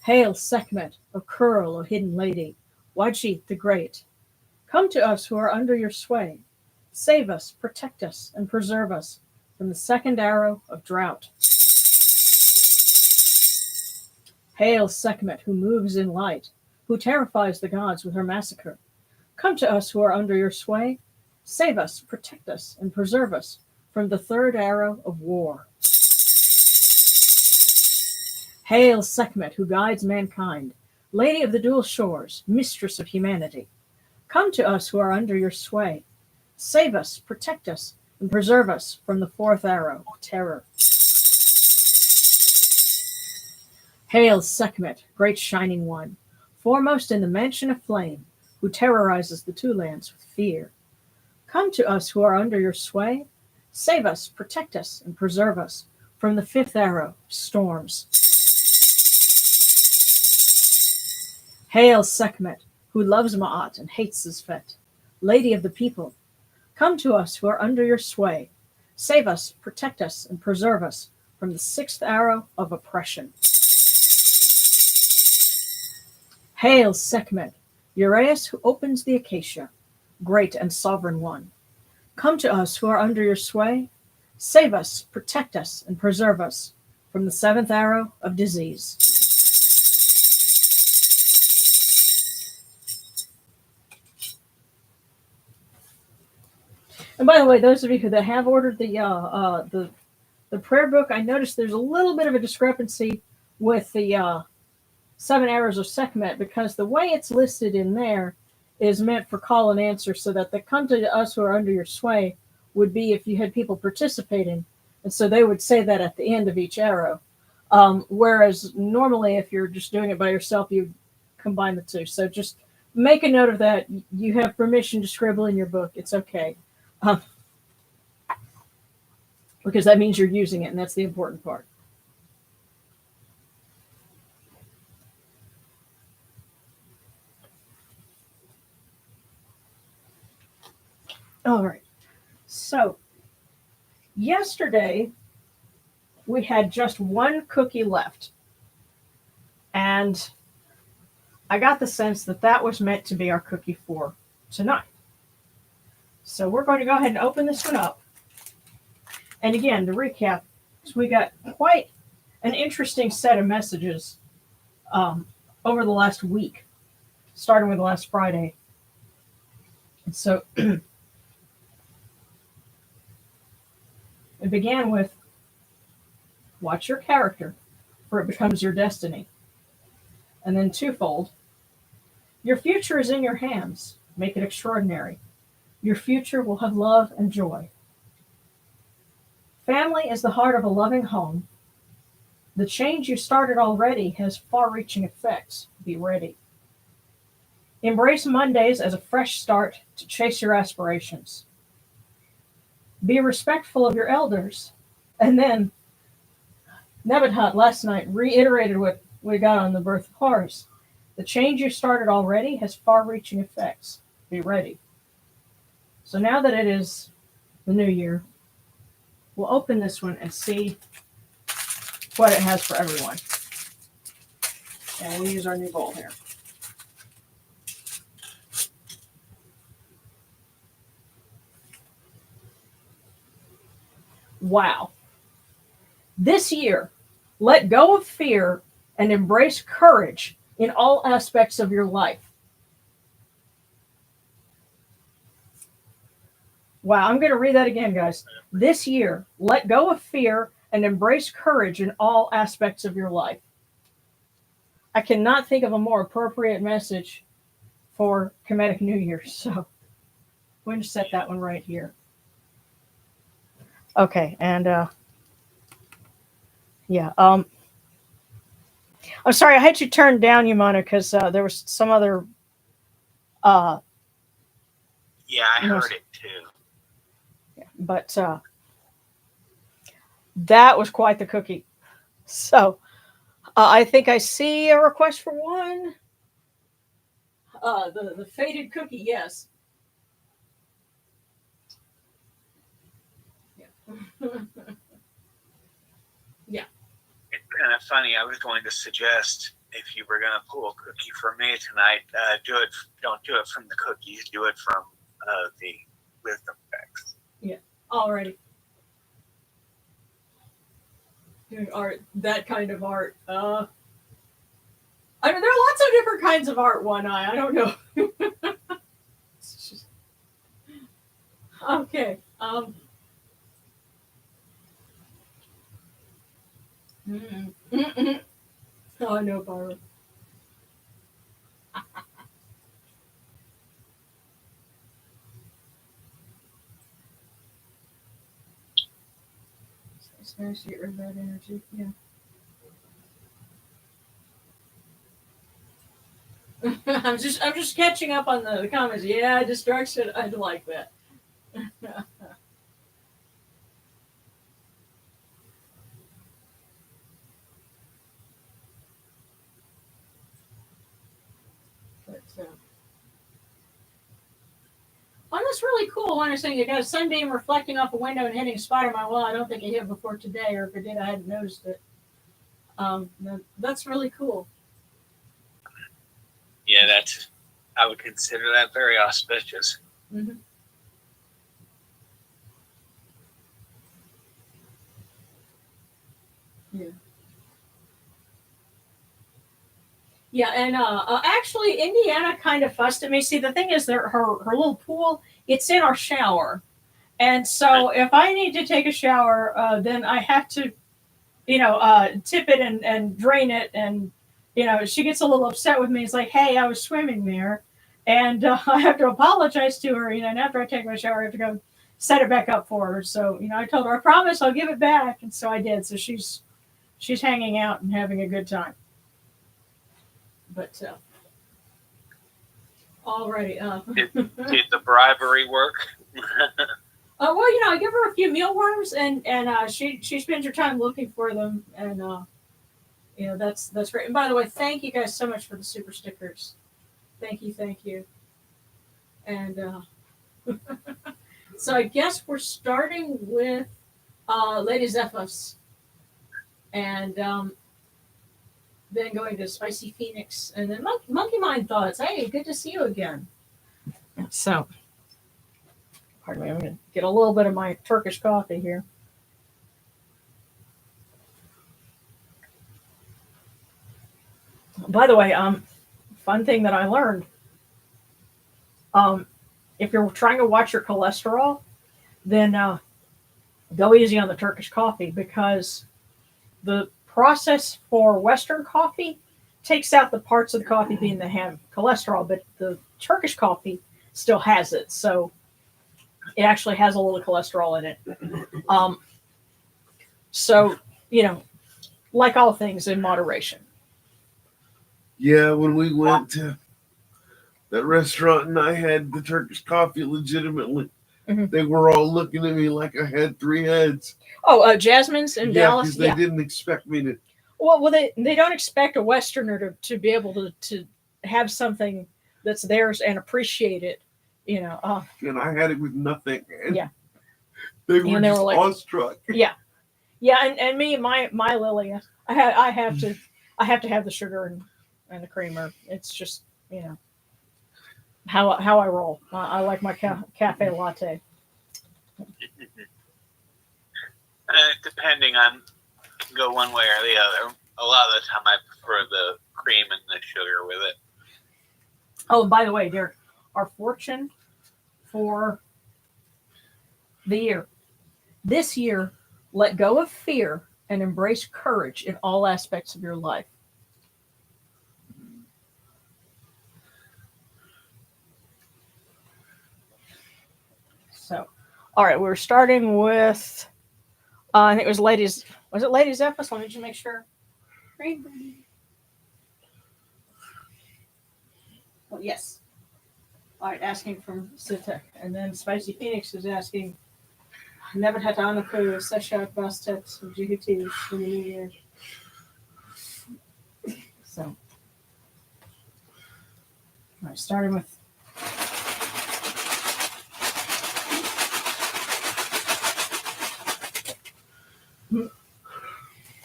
Hail, Sekhmet, O Curl, O hidden lady, Wajit the great. Come to us who are under your sway. Save us, protect us, and preserve us from the second arrow of drought. Hail, Sekhmet, who moves in light, who terrifies the gods with her massacre. Come to us who are under your sway. Save us, protect us, and preserve us from the third arrow of war. Hail, Sekhmet, who guides mankind, Lady of the dual shores, mistress of humanity. Come to us who are under your sway. Save us, protect us, and preserve us from the fourth arrow of terror. Hail, Sekhmet, great shining one, foremost in the mansion of flame, who terrorizes the 2 lands with fear. Come to us who are under your sway. Save us, protect us, and preserve us from the 5th arrow of storms. Hail, Sekhmet, who loves Ma'at and hates Zfet, Lady of the people. Come to us who are under your sway. Save us, protect us, and preserve us from the 6th arrow of oppression. Hail, Sekhmet, Uraeus who opens the acacia, great and sovereign one. Come to us who are under your sway. Save us, protect us, and preserve us from the 7th arrow of disease. And by the way, those of you that have ordered the prayer book, I noticed there's a little bit of a discrepancy with the 7 arrows of Sekhmet, because the way it's listed in there is meant for call and answer, so that the come to us who are under your sway would be if you had people participating, and so they would say that at the end of each arrow. Whereas normally, if you're just doing it by yourself, you combine the 2. So just make a note of that. You have permission to scribble in your book. It's okay. Because that means you're using it, and that's the important part. All right. So yesterday we had just 1 cookie left, and I got the sense that that was meant to be our cookie for tonight. So we're going to go ahead and open this one up. And again, to recap, so we got quite an interesting set of messages over the last week, starting with last Friday. And so it began with, watch your character, for it becomes your destiny. And then twofold, your future is in your hands. Make it extraordinary. Your future will have love and joy. Family is the heart of a loving home. The change you started already has far-reaching effects. Be ready. Embrace Mondays as a fresh start to chase your aspirations. Be respectful of your elders. And then, Nebuchadnezzar last night reiterated what we got on the birth of Horus. The change you started already has far-reaching effects. Be ready. So now that it is the new year, we'll open this one and see what it has for everyone. And we'll use our new bowl here. Wow. This year, let go of fear and embrace courage in all aspects of your life. Wow, I'm going to read that again, guys. This year, let go of fear and embrace courage in all aspects of your life. I cannot think of a more appropriate message for Kemetic New Year, so I'm going to set that one right here. Okay, and yeah, I'm sorry, I had you turn down, Yumana, because there was some other. Yeah, I heard it too. Yeah, but that was quite the cookie. So I think I see a request for one. The faded cookie, yes. Yeah. Yeah. It's kind of funny. I was going to suggest if you were going to pull a cookie for me tonight, don't do it from the cookies. Do it from the wisdom text. Yeah. Alrighty. Art, that kind of art. I mean, there are lots of different kinds of art. One eye. I don't know. Okay. Oh no, Barbara. It's nice to get rid of that energy. Yeah. I'm just catching up on the comments. Yeah, distraction. I like that. But, oh, that's really cool. When I saying you got a sunbeam reflecting off a window and hitting a spot on my wall. I don't think it hit before today, or if it did, I hadn't noticed it. That's really cool. Yeah, I would consider that very auspicious. Mm-hmm. Yeah. Yeah, and actually, Indiana kind of fussed at me. See, the thing is, her little pool, it's in our shower, and so if I need to take a shower, then I have to, tip it and drain it, and she gets a little upset with me. It's like, hey, I was swimming there, and I have to apologize to her. And after I take my shower, I have to go set it back up for her. So I told her I promise I'll give it back, and so I did. So she's hanging out and having a good time. But alrighty. Did the bribery work? Well, I give her a few mealworms, and she spends her time looking for them, and that's great. And by the way, thank you guys so much for the super stickers. Thank you. And so I guess we're starting with Lady Zephos, and then going to Spicy Phoenix, and then Monkey Mind Thoughts. Hey, good to see you again. So, pardon me, I'm going to get a little bit of my Turkish coffee here. By the way, fun thing that I learned, if you're trying to watch your cholesterol, then go easy on the Turkish coffee, because the process for Western coffee takes out the parts of the coffee bean that have cholesterol, but the Turkish coffee still has it. So it actually has a little cholesterol in it. So, like all things, in moderation. Yeah, when we went to that restaurant and I had the Turkish coffee legitimately, they were all looking at me like I had 3 heads. Oh, Jasmine's in Dallas? Because they didn't expect me to. Well, they don't expect a Westerner to be able to have something that's theirs and appreciate it, And I had it with nothing. And yeah. They were just like, awestruck. Yeah. Yeah, and me, my Lily, I have to have the sugar and the creamer. It's just, how I roll. I like my cafe latte. Depending on, can go one way or the other. A lot of the time, I prefer the cream and the sugar with it. Oh, by the way, Derek, our fortune for the year. This year, let go of fear and embrace courage in all aspects of your life. So, all right, we're starting with, I think it was ladies. Was it ladies episode? Let me just make sure. Oh, yes. All right, asking from Sitek. And then Spicy Phoenix is asking, never had to ku sesha bastet GHT in the new year. So, all right, starting with.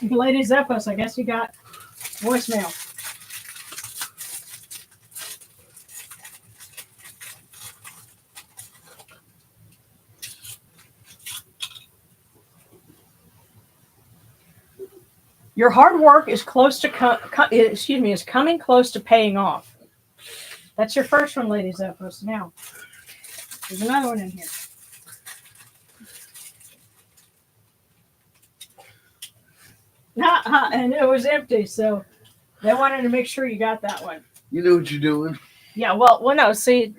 Ladies Epos, I guess you got voicemail. Your hard work is close to is coming close to paying off. That's your first one, ladies Epos. Now, there's another one in here. And it was empty, so they wanted to make sure you got that one. You know what you're doing. Yeah, well, no, see,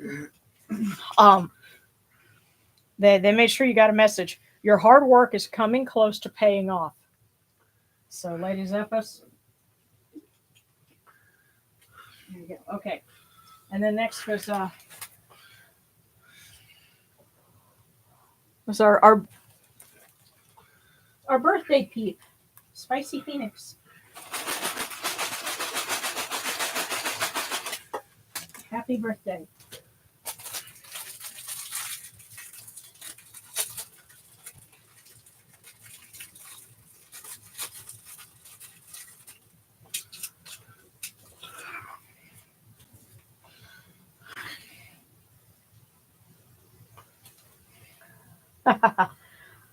they made sure you got a message. Your hard work is coming close to paying off. So, ladies Epos. There you go. Okay. And then next was our birthday peep, Spicy Phoenix. Happy birthday.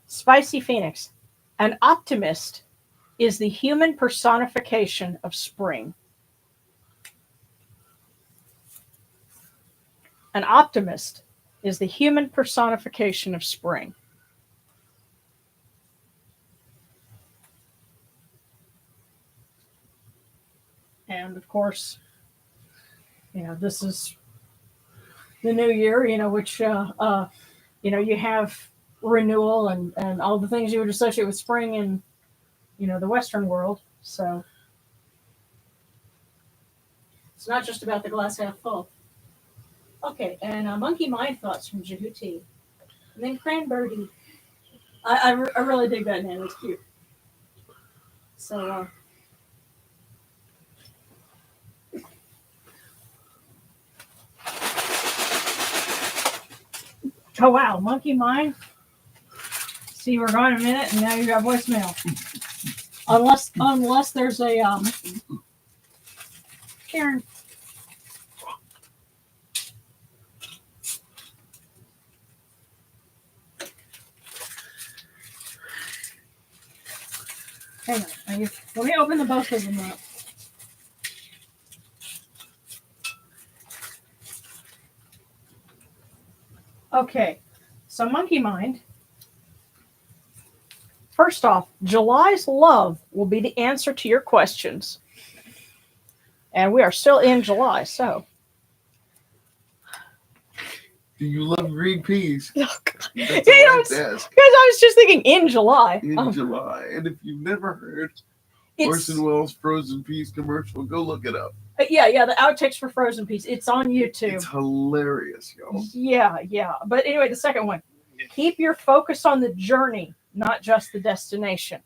Spicy Phoenix. An optimist is the human personification of spring. An optimist is the human personification of spring. And of course, this is the new year, which, you have renewal and all the things you would associate with spring in, the Western world. So it's not just about the glass half full. Okay, and Monkey Mind Thoughts from Jehuti. And then Cranberry. I really dig that name. It's cute. So, oh, wow. Monkey Mind. See, we're gone a minute, and now you got voicemail. Unless there's a, Karen. Hang on. Let me open the both of them up. Okay, so monkey mind. First off, July's love will be the answer to your questions. And we are still in July, so. Do you love green peas? Yeah, That's you all know, I have to ask. because I was just thinking in July. In July. And if you've never heard Orson Welles' frozen peas commercial, go look it up. Yeah, the outtakes for frozen peas. It's on YouTube. It's hilarious, y'all. Yeah. But anyway, the second one. Keep your focus on the journey, not just the destination.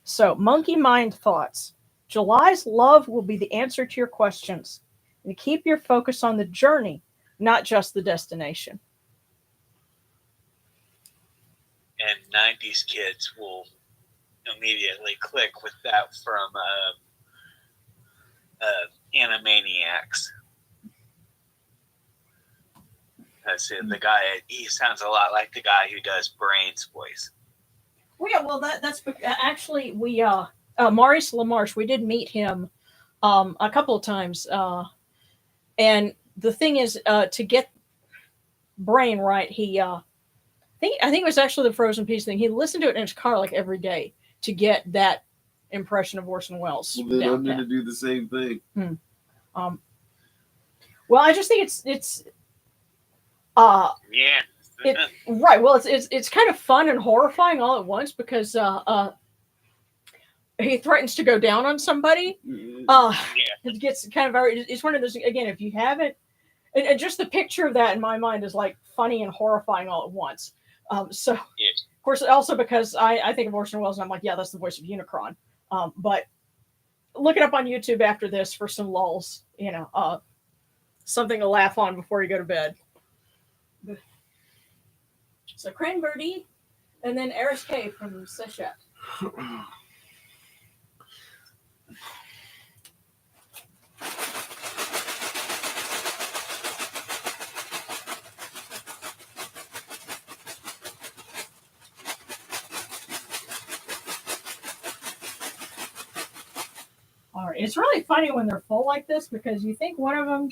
So, monkey mind thoughts. July's love will be the answer to your questions. And keep your focus on the journey, not just the destination. And 90s kids will immediately click with that from Animaniacs. That's it. The guy, he sounds a lot like the guy who does Brain's voice. Well, that's actually we Maurice LaMarche. We did meet him a couple of times, and the thing is to get Brain right. I think it was actually the frozen peas thing. He listened to it in his car like every day to get that impression of Orson Welles. Well, then I'm going to do the same thing. Well, I just think it's yeah. Right. Well, it's kind of fun and horrifying all at once because he threatens to go down on somebody. It gets kind of very. It's one of those again. If you haven't, and just the picture of that in my mind is like funny and horrifying all at once. Of course, also because I think of Orson Welles and I'm like, yeah, that's the voice of Unicron. But look it up on YouTube after this for some lulls. Something to laugh on before you go to bed. So Crane Birdie, and then Eris K from Sechet. All right, it's really funny when they're full like this because you think one of them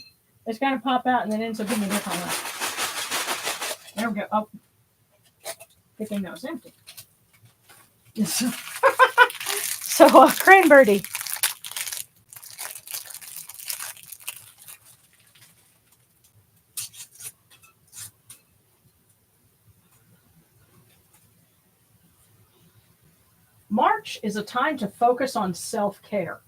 is going to pop out and then ends up being a different one. There we go. Oh. Good thing that was empty. So, Crane Birdie. March is a time to focus on self-care.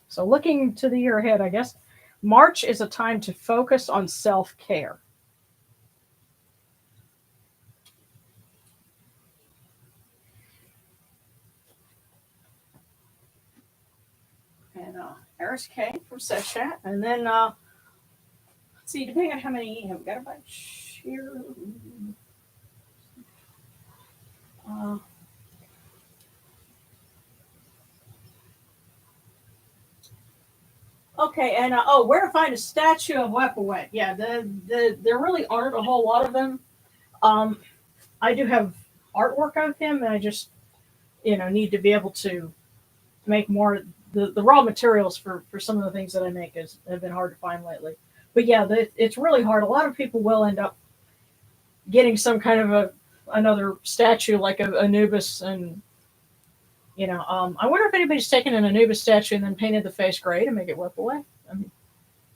So, looking to the year ahead, I guess, March is a time to focus on self-care. And Eris K from Sechet. And then, let's see, depending on how many you have, we got a bunch here. Okay, and where to find a statue of Wepawet? Yeah, there really aren't a whole lot of them. I do have artwork of him, and I just need to be able to make more. The raw materials for some of the things that I make have been hard to find lately. But yeah, it's really hard. A lot of people will end up getting some kind of another statue like Anubis, and I wonder if anybody's taken an Anubis statue and then painted the face gray to make it whip away. I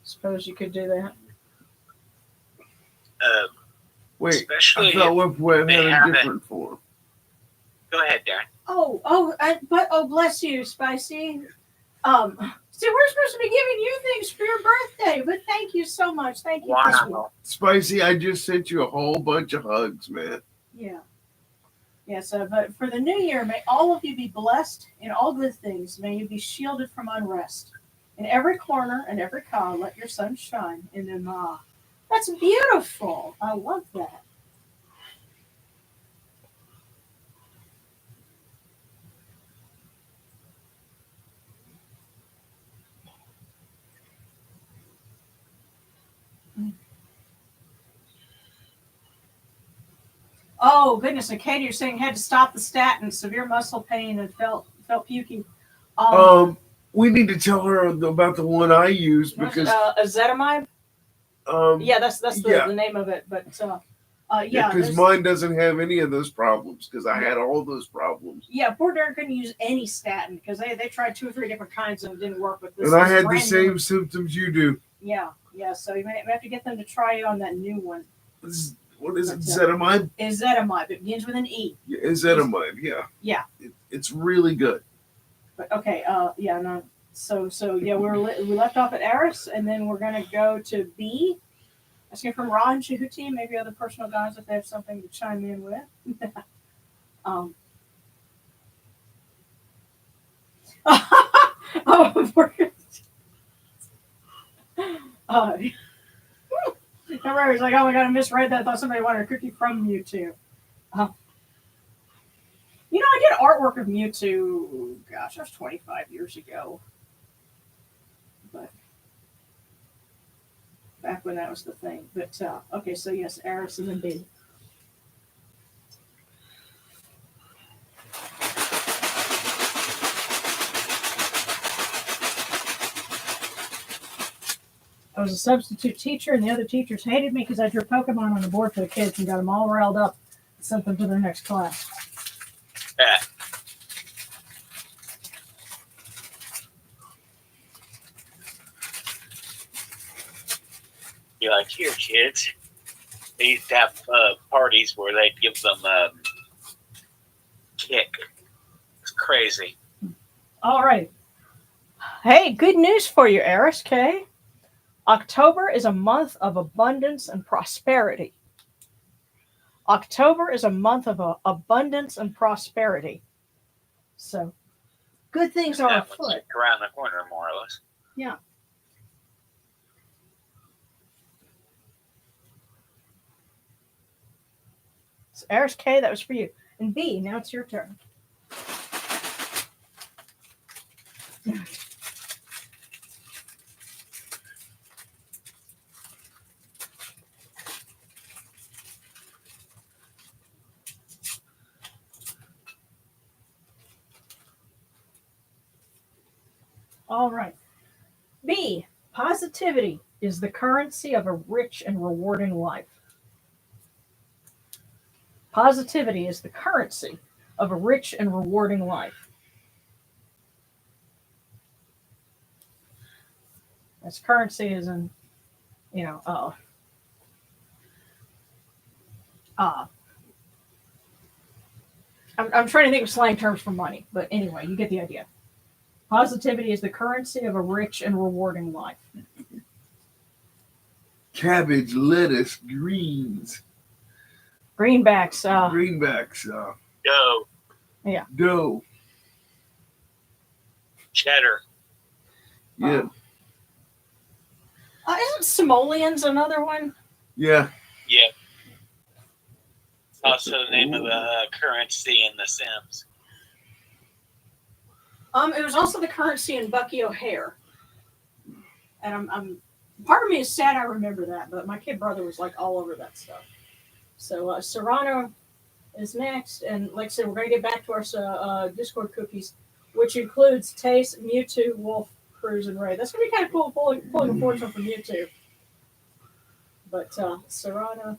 suppose you could do that. Wait, I thought whip away had a different form. Go ahead, Darren. Bless you, Spicy. See, we're supposed to be giving you things for your birthday, but thank you so much. Thank you. Wow. Spicy, I just sent you a whole bunch of hugs, man. Yeah. Yes, but for the new year, may all of you be blessed in all good things. May you be shielded from unrest. In every corner and every car, let your sun shine in them. That's beautiful. I love that. Oh, goodness. And Katie, you're saying had to stop the statin, severe muscle pain, and felt puking. We need to tell her about the one I use because Ezetimibe. Yeah, that's the name of it. But because mine doesn't have any of those problems because I had all those problems. Yeah, poor Darren couldn't use any statin because they tried 2 or 3 different kinds and it didn't work with this. And I had the same symptoms you do. Yeah. So you may have to get them to try you on that new one. What is it? Ezetimibe? Ezetimibe. It begins with an E. Yeah, Ezetimibe. Yeah. Yeah. It's really good. But okay. Yeah. No. So yeah, we left off at Aris, and then we're gonna go to B. Asking from Ron, Shahuti, and maybe other personal guys if they have something to chime in with. Oh, everybody's like, oh my god, I misread that. I thought somebody wanted a cookie from Mewtwo. I did artwork of Mewtwo, gosh, that was 25 years ago. But back when that was the thing. But, okay, so yes, Aris and then B. I was a substitute teacher, and the other teachers hated me because I drew Pokemon on the board for the kids and got them all riled up and sent them to their next class. Yeah. You're like, here, kids. They used to have parties where they'd give them kick. It's crazy. All right. Hey, good news for you, Aris K. October is a month of abundance and prosperity. October is a month of abundance and prosperity. So, good things are afoot. Around the corner, more or less. Yeah. So, Aris K, that was for you. And B, now it's your turn. All right. B, positivity is the currency of a rich and rewarding life. Positivity is the currency of a rich and rewarding life. As currency is in, I'm trying to think of slang terms for money, but anyway, you get the idea. Positivity is the currency of a rich and rewarding life. Cabbage, lettuce, greens. Greenbacks. Greenbacks. Dough. Yeah. Dough. Cheddar. Yeah. Isn't simoleons another one? Yeah. Yeah. It's also the name of the currency in The Sims. It was also the currency in Bucky O'Hare. And I'm part of me is sad I remember that, but my kid brother was like all over that stuff. So Serrano is next, and like I said, we're going to get back to our Discord cookies, which includes Tace, Mewtwo, Wolf, Cruz, and Ray. That's going to be kind of cool pulling a fortune from Mewtwo. But Serrano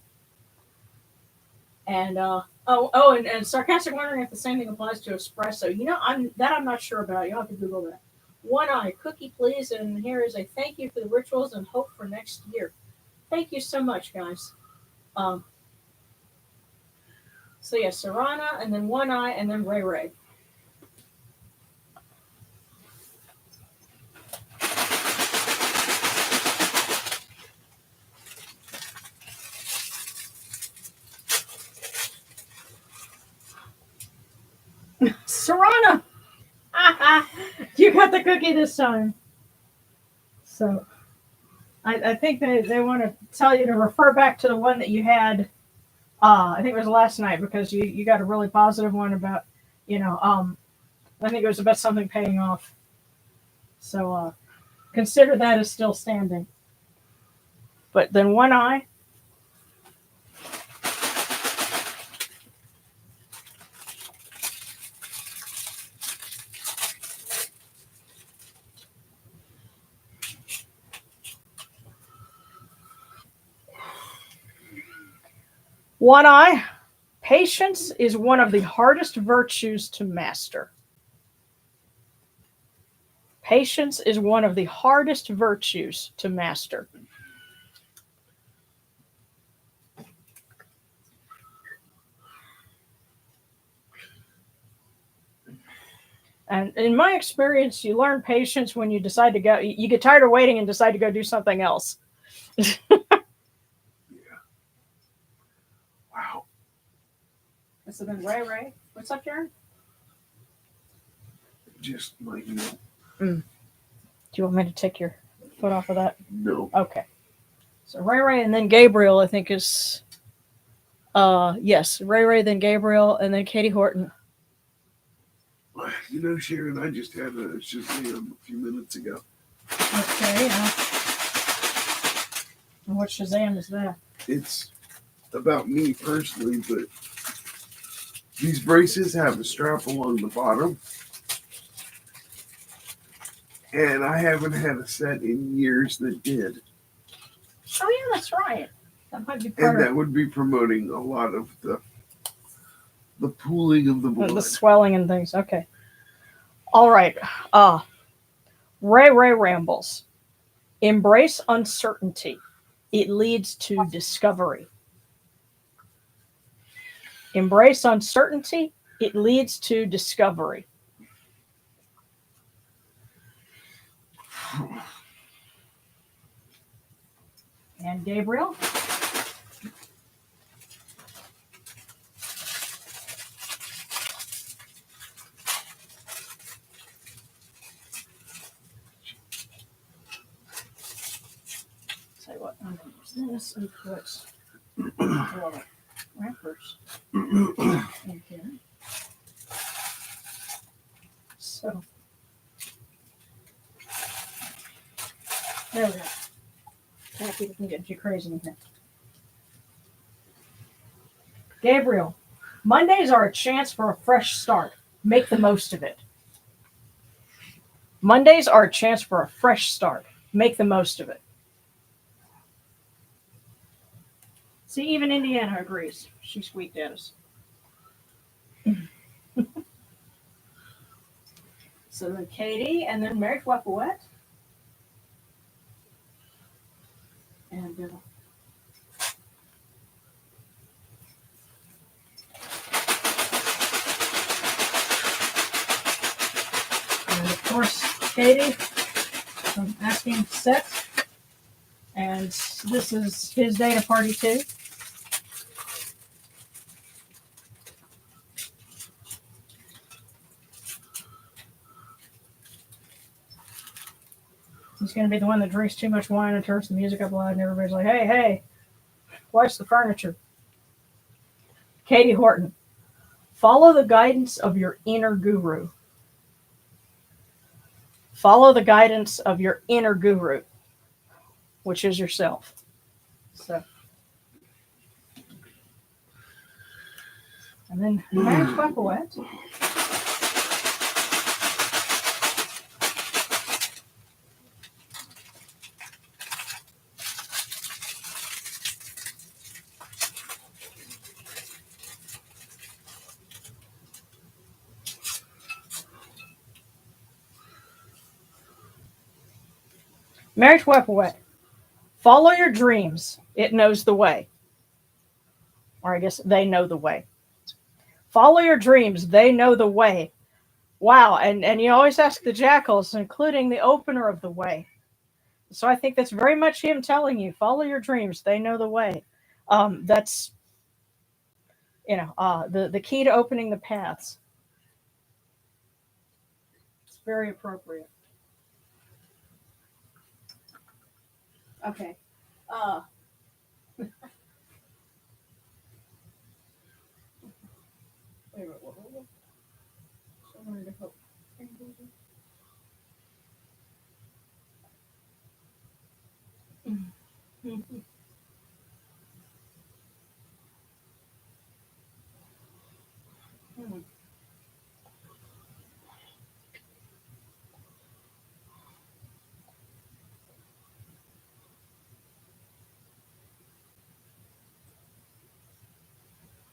and and sarcastic wondering if the same thing applies to espresso. I'm not sure about. You'll have to Google that. One eye cookie, please, and here is a thank you for the rituals and hope for next year. Thank you so much, guys. So yeah, Serrana, and then One Eye, and then Ray Ray. Serrana! You got the cookie this time. So I think they want to tell you to refer back to the one that you had. I think it was last night because you got a really positive one about, I think it was about something paying off. So consider that as still standing. But then One Eye. One eye. Patience is one of the hardest virtues to master. Patience is one of the hardest virtues to master. And in my experience, you learn patience when you decide to go. You get tired of waiting and decide to go do something else. Yeah. Wow. This has been Ray. What's up, Karen? Just like, you know. Do you want me to take your foot off of that? No. Okay. So Ray, and then Gabriel, I think is. Yes, Ray, then Gabriel, and then Katie Horton. You know, Sharon, I just had a Shazam a few minutes ago. Okay. And what Shazam is that? It's about me personally, but these braces have a strap along the bottom. And I haven't had a set in years that did. Oh, yeah, that's right. That might be part And that would be promoting a lot of the pooling of the blood. The swelling and things. Okay. All right. Ray rambles. Embrace uncertainty. It leads to discovery. Embrace uncertainty. It leads to discovery. And Gabriel? Tell you what, I'm going to use this and put wrappers in here. So, there we go. Can't keep it from getting too crazy in here. Gabriel, Mondays are a chance for a fresh start. Make the most of it. Mondays are a chance for a fresh start. Make the most of it. See, even Indiana agrees. She squeaked at us. So then Katie, and then Mary Flapouette. And of course, Katie from Asking Set. And this is his data party too. He's going to be the one that drinks too much wine and turns the music up loud, and everybody's like, hey, watch the furniture. Katie Horton, follow the guidance of your inner guru. Follow the guidance of your inner guru, which is yourself. So, and then Mary Flapouette. Mary Flapouette, follow your dreams. It knows the way. Or I guess they know the way. Follow your dreams. They know the way. Wow. And you always ask the jackals, including the opener of the way. So I think that's very much him telling you, follow your dreams. They know the way. That's, the key to opening the paths. It's very appropriate. Okay. Wait a minute. Somewhere to help.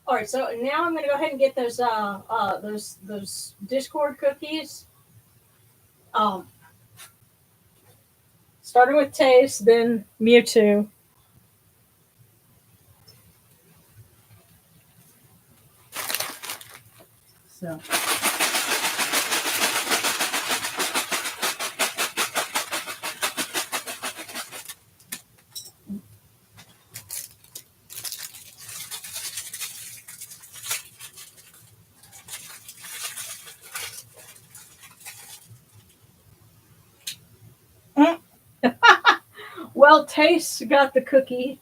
All right, so now I'm going to go ahead and get those Discord cookies. Starting with Taste, then Mewtwo. So. Well, Taste got the cookie.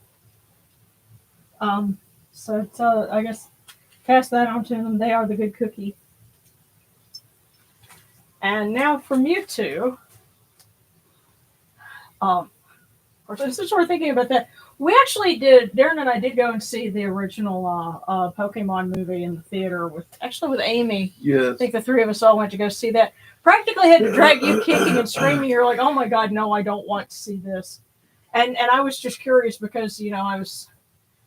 So I guess pass that on to them. They are the good cookie. And now for Mewtwo. Since we're thinking about that, we actually did. Darren and I did go and see the original Pokemon movie in the theater with Amy. Yes. I think the three of us all went to go see that. Practically had to drag you kicking and screaming. You're like, oh my God, no, I don't want to see this. And I was just curious because, I was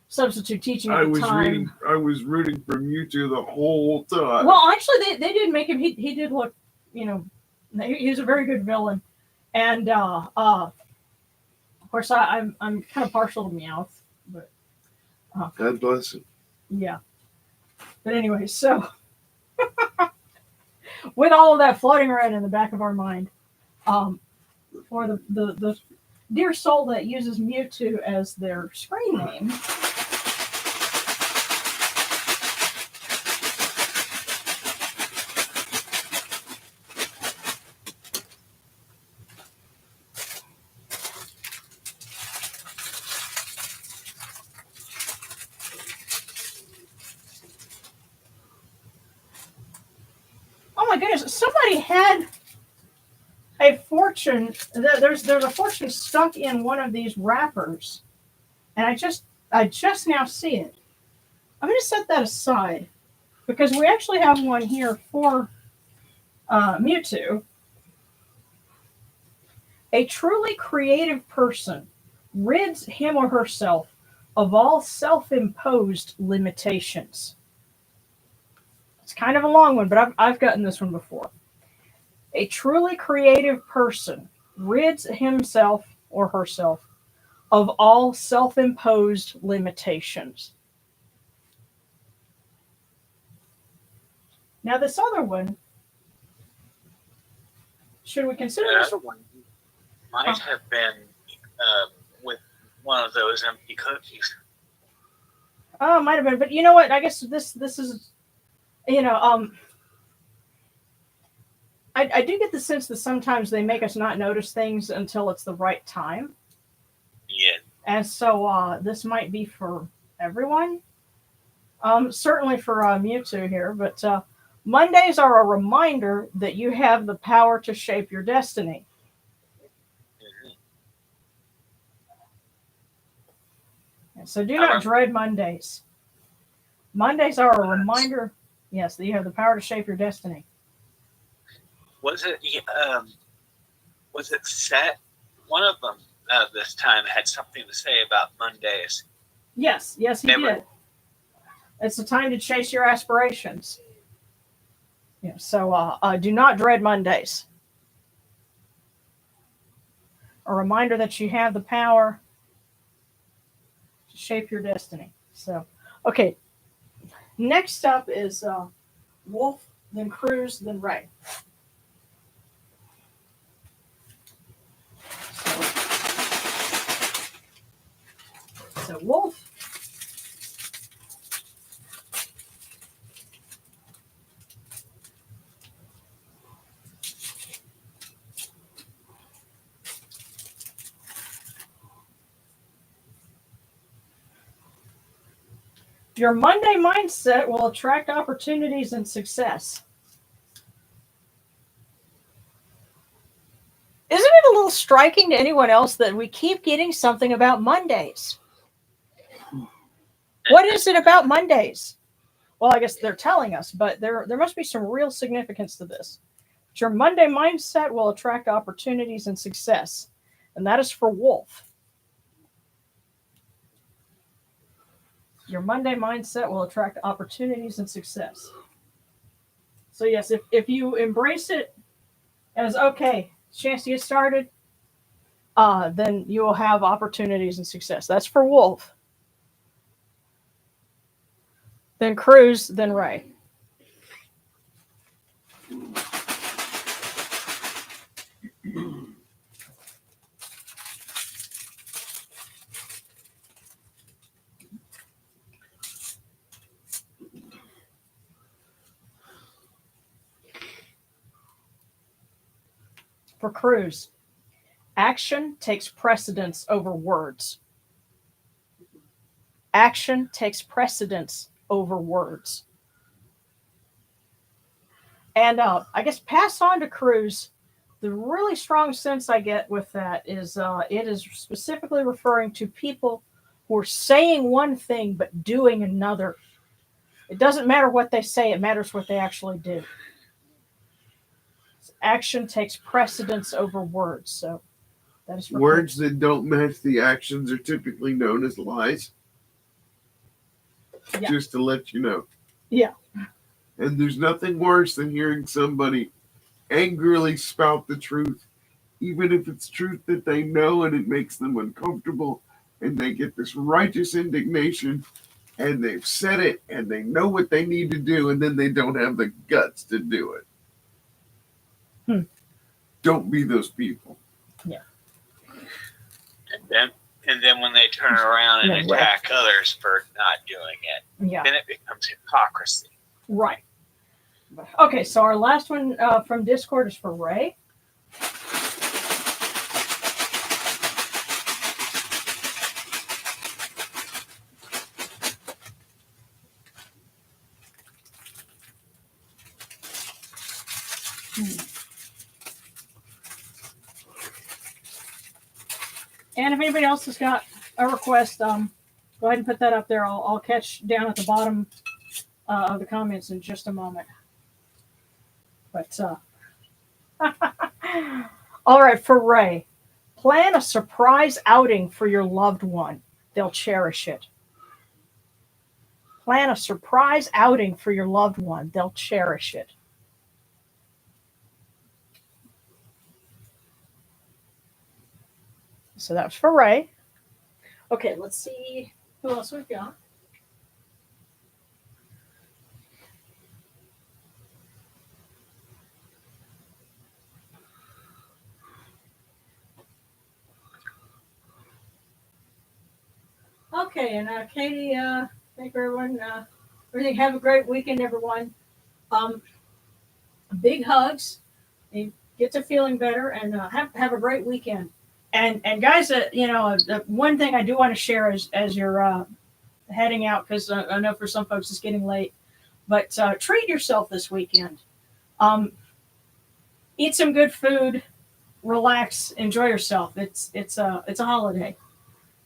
substitute teaching at the time. I was rooting for Mewtwo the whole time. Well, actually, they did make him. He did look, he was a very good villain. And of course, I'm kind of partial to Meowth, but God bless him. Yeah. But anyway, so with all of that floating around in the back of our mind, for the dear soul that uses Mewtwo as their screen name. Oh my goodness! Somebody had a fortune. There's a fortune stuck in one of these wrappers, and I just now see it. I'm going to set that aside because we actually have one here for Mewtwo. A truly creative person rids him or herself of all self-imposed limitations. It's kind of a long one, but I've gotten this one before. A truly creative person rids himself or herself of all self-imposed limitations. Now, this other one, should we consider this? One might have been with one of those empty cookies. Oh, it might have been, but you know what? I guess this is, I do get the sense that sometimes they make us not notice things until it's the right time. Yeah. And so this might be for everyone. Certainly for Mewtwo here, but Mondays are a reminder that you have the power to shape your destiny. And so do not dread Mondays. Mondays are a reminder, yes, that you have the power to shape your destiny. Was it set? One of them this time had something to say about Mondays. Yes, he did. It's a time to chase your aspirations. Yeah, so do not dread Mondays. A reminder that you have the power to shape your destiny. So, okay. Next up is Wolf, then Cruz, then Ray. So Wolf. Your Monday mindset will attract opportunities and success. Isn't it a little striking to anyone else that we keep getting something about Mondays? What is it about Mondays? Well, I guess they're telling us, but there must be some real significance to this. Your Monday mindset will attract opportunities and success, and that is for Wolf. Your Monday mindset will attract opportunities and success. So yes, if you embrace it as okay, chance to get started, then you will have opportunities and success. That's for Wolf. Then Cruz, then Ray. For Cruz, action takes precedence over words. Action takes precedence over words. And I guess pass on to Cruz. The really strong sense I get with that is it is specifically referring to people who are saying one thing but doing another. It doesn't matter what they say, it matters what they actually do. Action takes precedence over words. So that is for words Cruz. that don't match the actions are typically known as lies. Yeah. Just to let you know. Yeah. And there's nothing worse than hearing somebody angrily spout the truth, even if it's truth that they know and it makes them uncomfortable, and they get this righteous indignation, and they've said it, and they know what they need to do, and then they don't have the guts to do it. Don't be those people. Yeah. And then when they turn around and Yeah, attack others for not doing it, Yeah. then it becomes hypocrisy. Right. Okay, so our last one from Discord is for Ray. And if anybody else has got a request, go ahead and put that up there. I'll catch down at the bottom of the comments in just a moment. But all right, for Ray, plan a surprise outing for your loved one. They'll cherish it. Plan a surprise outing for your loved one. They'll cherish it. So that was for Ray. Okay, let's see who else we've got. Okay, and Katie, thank you everyone. Everything. Have a great weekend, everyone. Big hugs. And get to feeling better, and have a great weekend. And guys, one thing I do want to share as you're heading out, because I know for some folks it's getting late, but treat yourself this weekend. Eat some good food, relax, enjoy yourself. It's a holiday,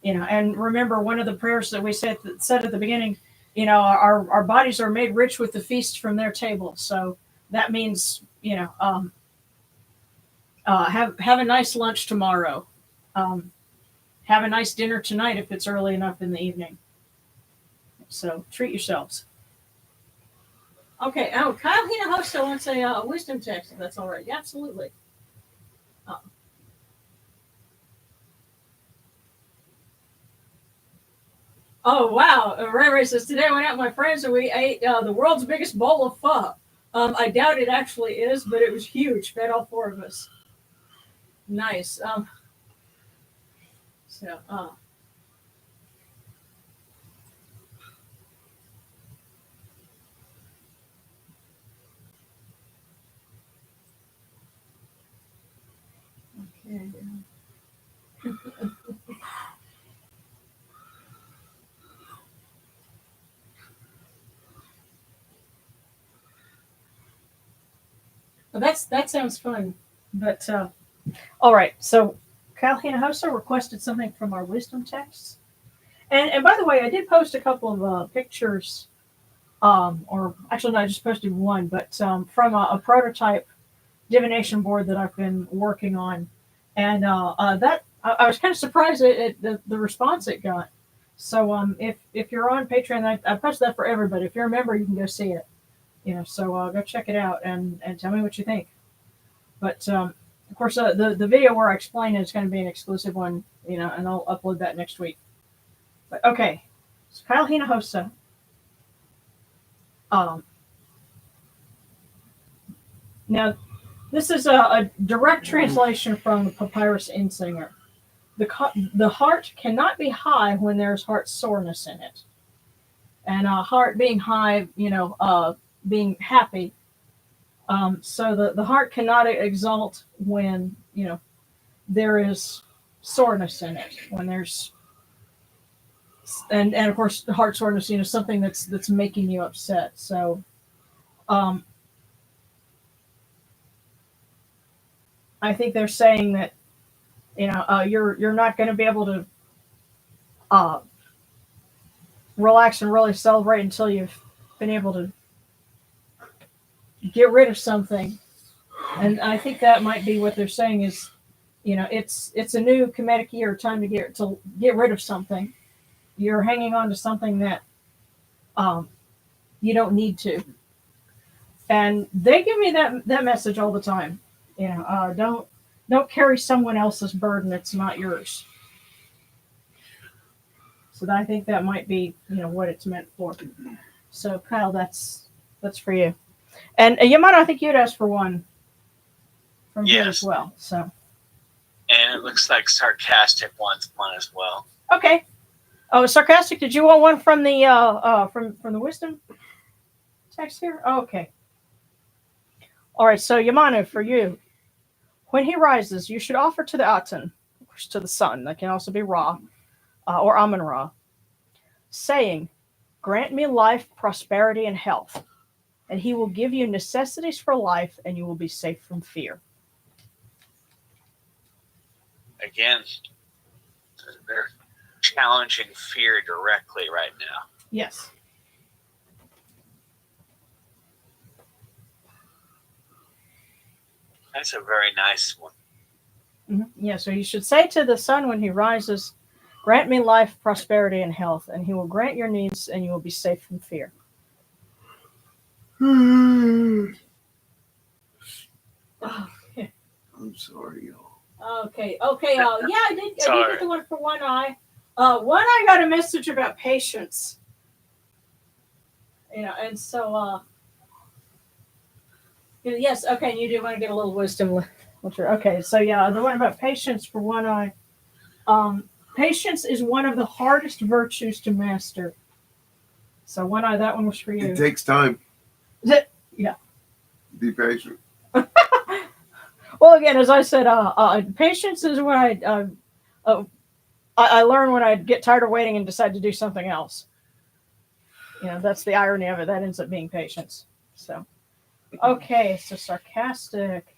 And remember, one of the prayers that we said at the beginning, our bodies are made rich with the feast from their table. So that means have a nice lunch tomorrow. Have a nice dinner tonight if it's early enough in the evening. So treat yourselves. Okay. Oh, Kyle Hinojosa wants a wisdom text, if that's all right. Yeah, absolutely. Oh, wow. Ray says, today I went out with my friends and we ate the world's biggest bowl of pho. I doubt it actually is, but it was huge. Fed all four of us. Nice. Okay. Well, that sounds fun. But all right. So Kyle Hinojosa requested something from our wisdom texts. And by the way, I did post a couple of pictures, or actually, no, I just posted one, but from a prototype divination board that I've been working on, and that I was kind of surprised at the response it got. So if you're on Patreon, I posted that for everybody. If you're a member, you can go see it. So go check it out and tell me what you think. But of course, the video where I explain it is going to be an exclusive one, and I'll upload that next week. But okay, so Kyle Hinojosa. Now, this is a direct translation from the Papyrus Insinger. The heart cannot be high when there's heart soreness in it. And heart being high, being happy. So the heart cannot exalt when, there is soreness in it. When there's, and of course, the heart soreness, something that's making you upset. So, I think they're saying that, you're not going to be able to relax and really celebrate until you've been able to get rid of something. And I think that might be what they're saying is, it's a new Kemetic year, time to get rid of something. You're hanging on to something that you don't need to. And they give me that message all the time. Don't carry someone else's burden. It's not yours. So I think that might be, what it's meant for. So Kyle, that's for you. And Yamano, I think you'd asked for one from you as well. So. And it looks like Sarcastic wants one as well. Okay. Oh, Sarcastic, did you want one from the from the wisdom text here? Oh, okay. All right. So Yamano, for you. When he rises, you should offer to the Aten, to the sun, that can also be Ra, or Amun Ra, saying, grant me life, prosperity, and health, and he will give you necessities for life, and you will be safe from fear. Again, they're challenging fear directly right now. Yes. That's a very nice one. Mm-hmm. Yeah, so you should say to the sun when he rises, grant me life, prosperity, and health, and he will grant your needs, and you will be safe from fear. I'm sorry, y'all. Okay. Yeah, I did get the one for One Eye. One Eye got a message about patience. And so, yes, okay, and you do want to get a little wisdom. Okay, so yeah, the one about patience for One Eye. Patience is one of the hardest virtues to master. So One Eye, that one was for you. It takes time. Yeah. Be patient. Well, again, as I said, patience is what I learn when I get tired of waiting and decide to do something else. That's the irony of it. That ends up being patience. So, okay, so Sarcastic.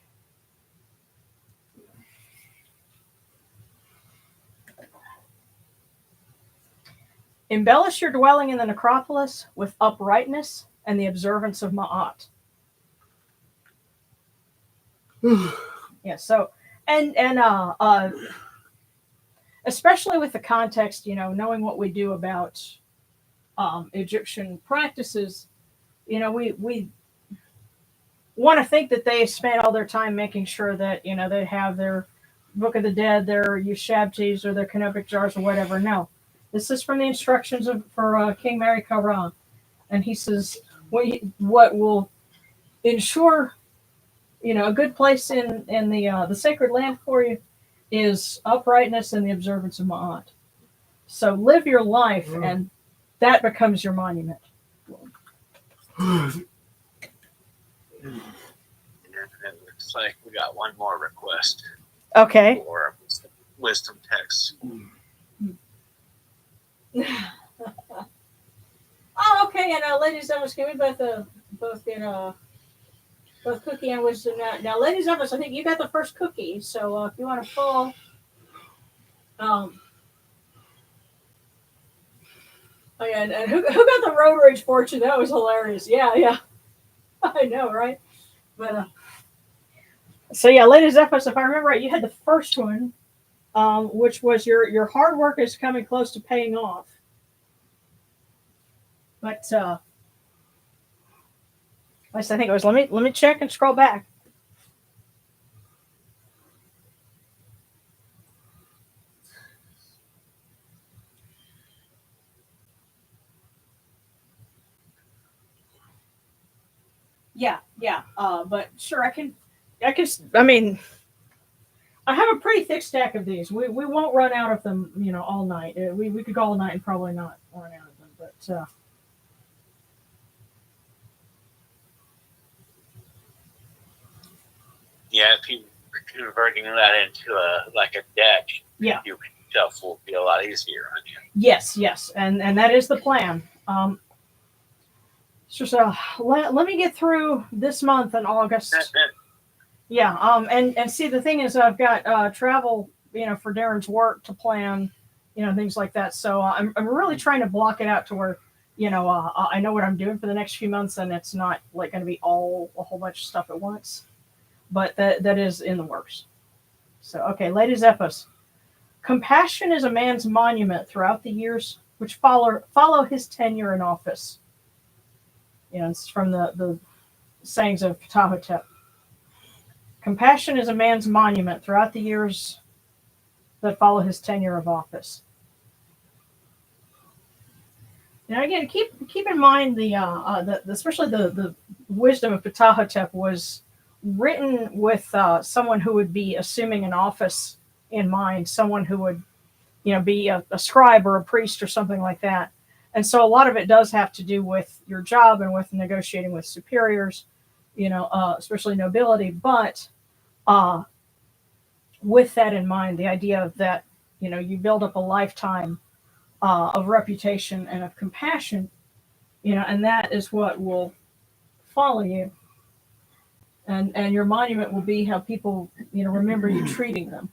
Embellish your dwelling in the necropolis with uprightness and the observance of Ma'at. Yeah, so, and especially with the context, knowing what we do about Egyptian practices, we want to think that they spent all their time making sure that, they have their Book of the Dead, their Ushabtis, or their Kemetic jars, or whatever. No. This is from the instructions for King Mary Karan. And he says, what will ensure, a good place in the sacred land for you is uprightness and the observance of Ma'at. So live your life, and that becomes your monument. And it looks like we got one more request. Okay. For wisdom text. Oh, okay. And ladies and gentlemen, can we both get both cookie and wisdom now? Ladies and gentlemen, I think you got the first cookie. So if you want to pull, oh yeah, and who got the road rage fortune? That was hilarious. Yeah. I know, right? But so yeah, ladies and gentlemen, if I remember right, you had the first one, which was your hard work is coming close to paying off. But at least I think it was. Let me check and scroll back. Yeah. But sure, I can. I mean, I have a pretty thick stack of these. We won't run out of them, all night. We could go all night and probably not run out of them. But yeah, if you were converting that into a deck, yeah, you stuff will be a lot easier on you. yes, and that is the plan. So let me get through this month in August. Yeah. And see, the thing is, I've got travel, for Darren's work to plan, things like that. So I'm really trying to block it out to where, I know what I'm doing for the next few months, and it's not like going to be a whole bunch of stuff at once. But that is in the works. So okay, Lady Zephos. Compassion is a man's monument throughout the years which follow his tenure in office. It's from the sayings of Ptahhotep. Compassion is a man's monument throughout the years that follow his tenure of office. Now, again, keep in mind the especially the wisdom of Ptahhotep was written with someone who would be assuming an office in mind, someone who would, be a scribe or a priest or something like that. And so a lot of it does have to do with your job and with negotiating with superiors, especially nobility. But with that in mind, the idea that, you build up a lifetime of reputation and of compassion, and that is what will follow you. And your monument will be how people, remember you treating them.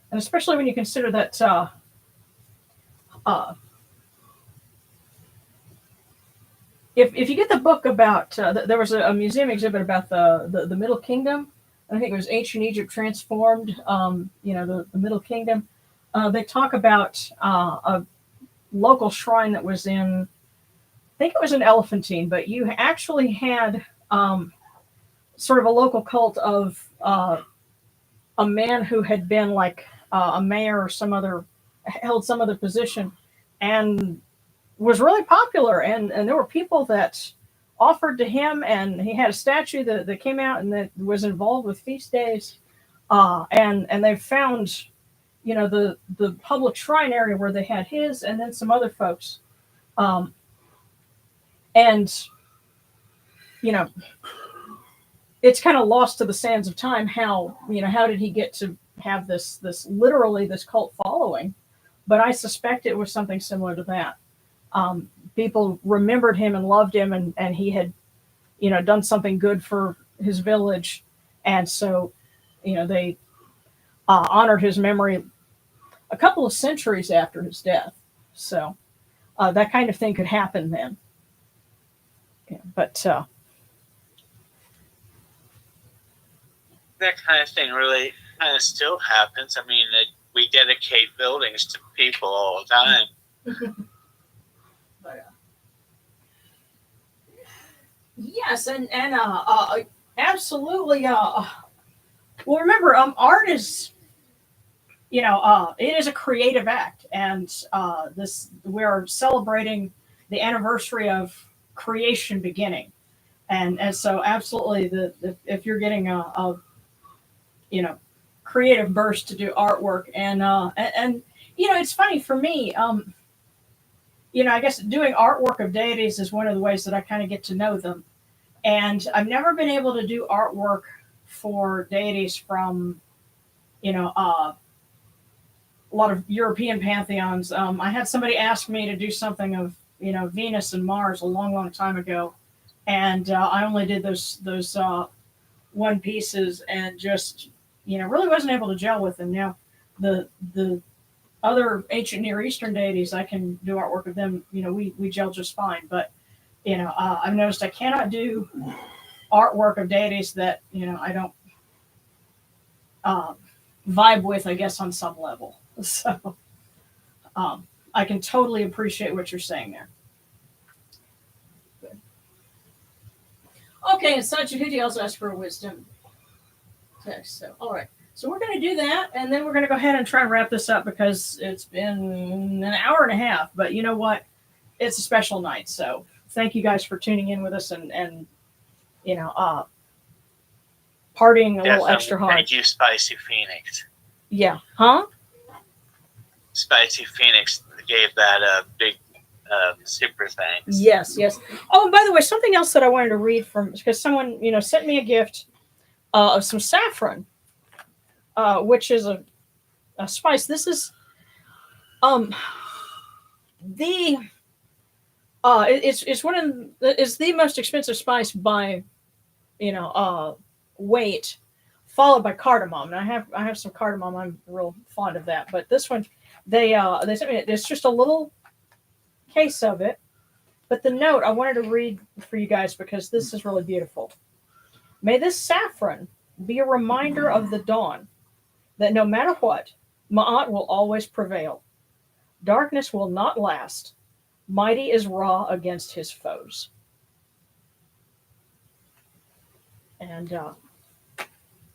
And especially when you consider that if you get the book about, there was a museum exhibit about the Middle Kingdom. I think it was Ancient Egypt Transformed, the Middle Kingdom. They talk about a local shrine that was in, I think it was in Elephantine, but you actually had sort of a local cult of a man who had been like a mayor or held some other position and was really popular. And there were people that offered to him, and he had a statue that came out and that was involved with feast days. And they found, the public shrine area where they had his and then some other folks. And, it's kind of lost to the sands of time how did he get to have this literally this cult following. But I suspect it was something similar to that. People remembered him and loved him, and he had, done something good for his village. And so, they honored his memory a couple of centuries after his death. So that kind of thing could happen then. Yeah, but that kind of thing really kind of still happens. I mean, we dedicate buildings to people all the time. But, yes, and absolutely. Well, remember, art is, it is a creative act, and we're celebrating the anniversary of creation beginning, and so absolutely, if you're getting a creative burst to do artwork, and it's funny for me. I guess doing artwork of deities is one of the ways that I kind of get to know them. And I've never been able to do artwork for deities from, a lot of European pantheons. I had somebody ask me to do something of, Venus and Mars a long, long time ago. And I only did those one pieces and just, really wasn't able to gel with them. Now, the other ancient Near Eastern deities, I can do artwork of them. We gel just fine. But, I've noticed I cannot do artwork of deities that, I don't vibe with, I guess, on some level. So I can totally appreciate what you're saying there. Good. Okay, and Sachihuti also asked for a wisdom text. So, all right. So we're going to do that, and then we're going to go ahead and try and wrap this up because it's been an hour and a half. But you know what? It's a special night. So thank you guys for tuning in with us and you know, partying a little extra hard. Thank you, Spicy Phoenix. Yeah. Huh? Spicy Phoenix gave that a big super thanks. Yes, yes. Oh, and by the way, something else that I wanted to read from, because someone, you know, sent me a gift of some saffron, which is a spice. This is it's one of it's the most expensive spice by, you know, weight, followed by cardamom. And I have some cardamom. I'm real fond of that. But this one, they sent me. It's just a little case of it. But the note I wanted to read for you guys because this is really beautiful. May this saffron be a reminder of the dawn, that no matter what, Ma'at will always prevail. Darkness will not last. Mighty is Ra against his foes. And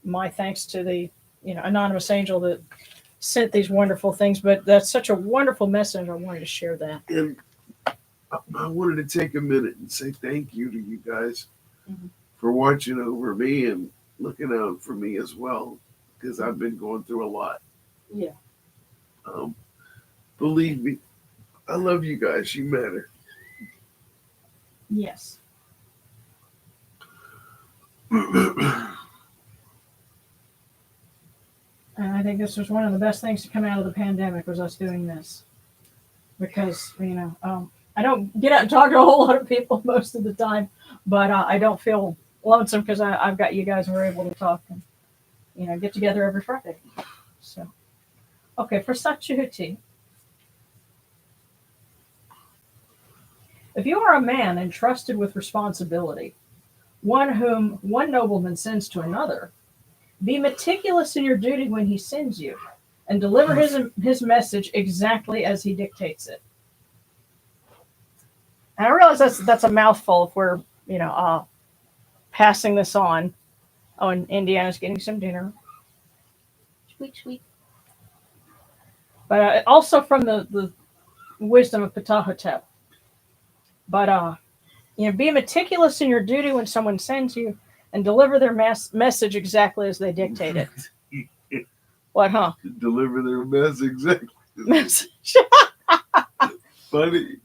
my thanks to the, you know, anonymous angel that sent these wonderful things. But that's such a wonderful message. I wanted to share that. And I wanted to take a minute and say thank you to you guys for watching over me and looking out for me as well, because I've been going through a lot. Yeah. Believe me, I love you guys. You matter. Yes. And I think this was one of the best things to come out of the pandemic was us doing this. Because, you know, I don't get out and talk to a whole lot of people most of the time, but I don't feel lonesome because I've got you guys and we're able to talk and, you know, get together every Friday. So, okay, for Sachihuti. If you are a man entrusted with responsibility, one whom one nobleman sends to another, be meticulous in your duty when he sends you, and deliver his message exactly as he dictates it. And I realize that's a mouthful if we're, you know, passing this on. Oh, and Indiana's getting some dinner. Sweet, sweet. But also from the wisdom of Ptahhotep. But, you know, be meticulous in your duty when someone sends you and deliver their message exactly as they dictate it. What, huh? Deliver their message exactly. Message. Funny.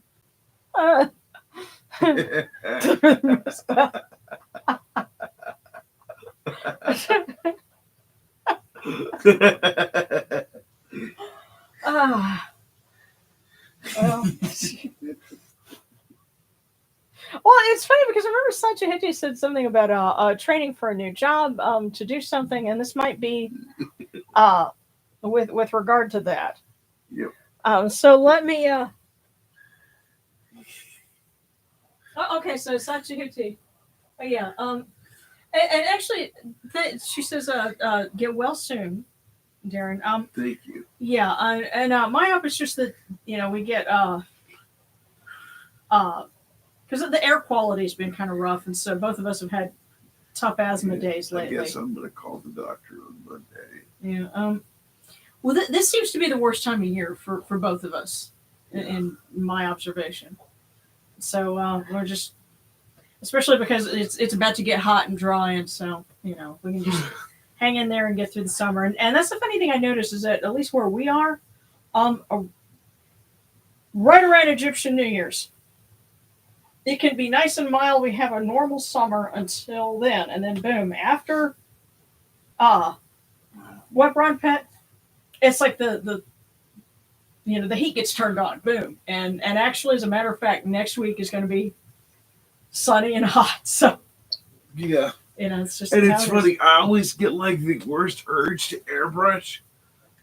Well, it's funny because I remember Sachihuti said something about training for a new job to do something, and this might be with regard to that. Yep. So let me. Okay, so Sachihuti. Oh, yeah. And actually, she says, "Get well soon, Darren." Thank you. Yeah, and my hope is just that, you know, we get because the air quality has been kind of rough, and so both of us have had tough asthma days lately. I guess I'm going to call the doctor on Monday. Yeah. Well, this seems to be the worst time of year for both of us, in my observation. So we're just, especially because it's about to get hot and dry, and so, you know, we can just hang in there and get through the summer. And that's the funny thing I noticed is that at least where we are, right around Egyptian New Year's, it can be nice and mild. We have a normal summer until then, and then boom, after Upet Ronpet, it's like the you know, the heat gets turned on, boom. And actually, as a matter of fact, next week is going to be sunny and hot. So yeah, you know, it's just. And it's funny. I always get like the worst urge to airbrush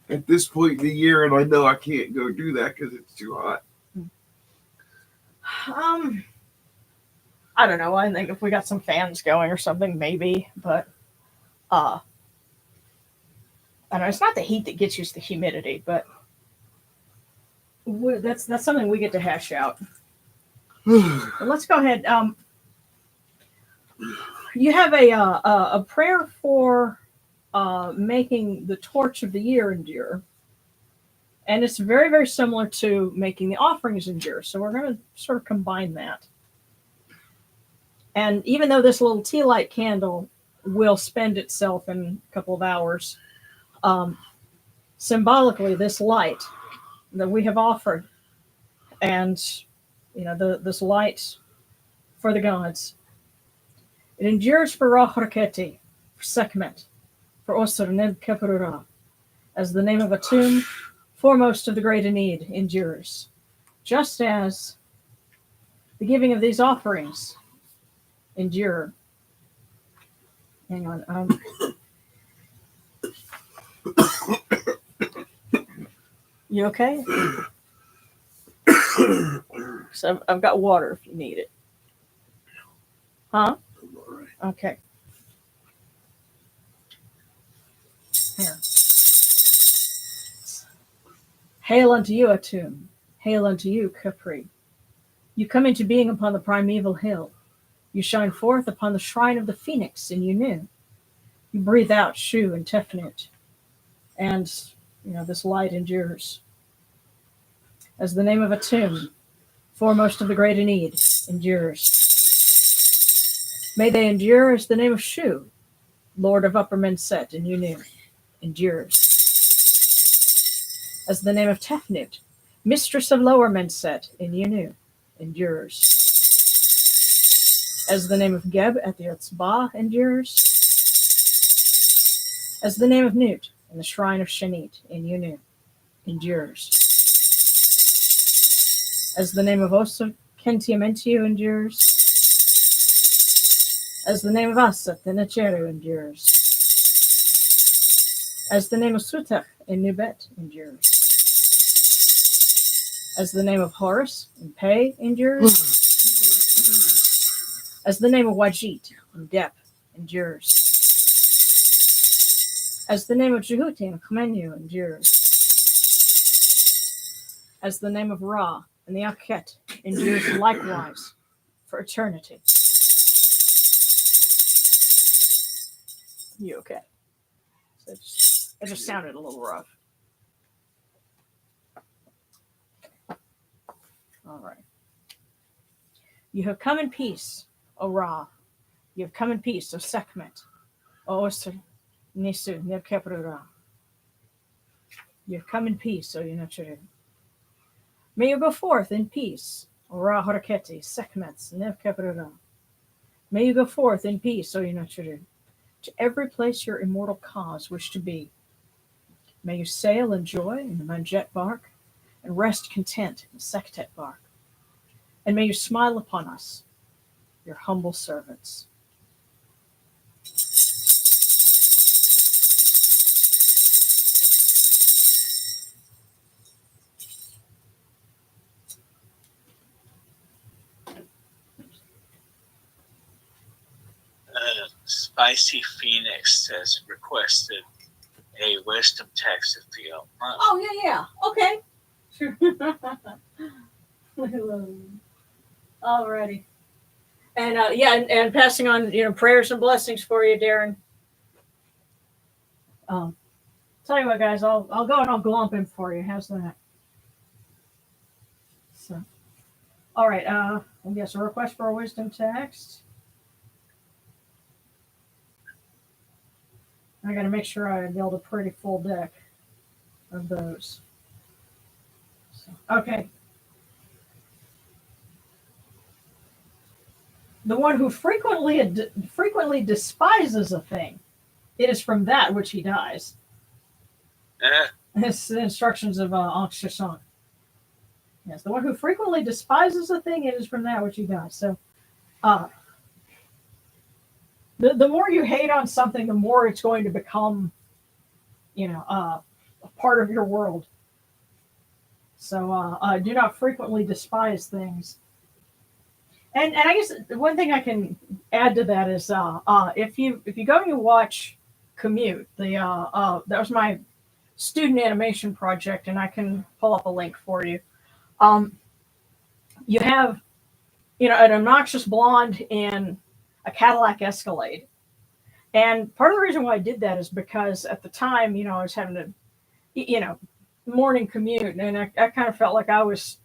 at this point in the year, and I know I can't go do that because it's too hot. I don't know. I think if we got some fans going or something, maybe. But I don't know. It's not the heat that gets you; it's the humidity. But that's something we get to hash out. But let's go ahead. You have a prayer for making the torch of the year endure, and it's very, very similar to making the offerings endure. So we're going to sort of combine that. And even though this little tea light candle will spend itself in a couple of hours, symbolically, this light that we have offered, and this light for the gods, it endures for Ra-Horketi, for Sekhmet, for Osir Neb Keperura, as the name of a tomb foremost of the great Enid endures, just as the giving of these offerings endure. Hang on. You okay? So I've got water if you need it. Huh? Okay. Here. Hail unto you, Atum. Hail unto you, Capri. You come into being upon the primeval hill. You shine forth upon the shrine of the phoenix in Yunu. You breathe out Shu and Tefnut. And, this light endures. As the name of Atum, foremost of the great Enid, endures. May they endure as the name of Shu, Lord of Upper Menset in Yunu, endures. As the name of Tefnut, Mistress of Lower Menset in Yunu, endures. As the name of Geb at the Etzba endures. As the name of Nut in the shrine of Shanit in Yunu, endures. As the name of Osa Kentiamentiu endures. As the name of Asat in Acheru endures. As the name of Sutach in Nubet endures. As the name of Horus in Pei endures. As the name of Wajit in Dep endures. As the name of Jehuti in Khmenu endures. As the name of Ra in the Akhet endures likewise for eternity. You okay? So it just sounded a little rough. All right. You have come in peace, O Ra. You have come in peace, O Sekhmet, O Osir Nisu Nebkeprura. You have come in peace, O Yunachuru. May you go forth in peace, O Ra Horketi, Sekhmet, Nebkeprura. May you go forth in peace, O Yunachuru, to every place your immortal cause wish to be. May you sail in joy in the Manjet bark, and rest content in the Sektet bark. And may you smile upon us, your humble servants. Spicy Phoenix has requested a wisdom text if you don't mind. Oh, yeah. Okay. Sure. Alrighty. And and passing on, prayers and blessings for you, Darren. Tell you what, guys, I'll go and I'll glomp him for you. How's that? So, all right. I guess a request for a wisdom text. I got to make sure I build a pretty full deck of those. So, okay. The one who frequently despises a thing, it is from that which he dies. It's the instructions of Ankh Shashan. Yes, the one who frequently despises a thing, it is from that which he dies. So, the more you hate on something, the more it's going to become, a part of your world. So, do not frequently despise things. And I guess one thing I can add to that is if you go and you watch Commute, that was my student animation project, and I can pull up a link for you. You have, an obnoxious blonde in a Cadillac Escalade. And part of the reason why I did that is because at the time, I was having a, morning commute, and I kind of felt like I was,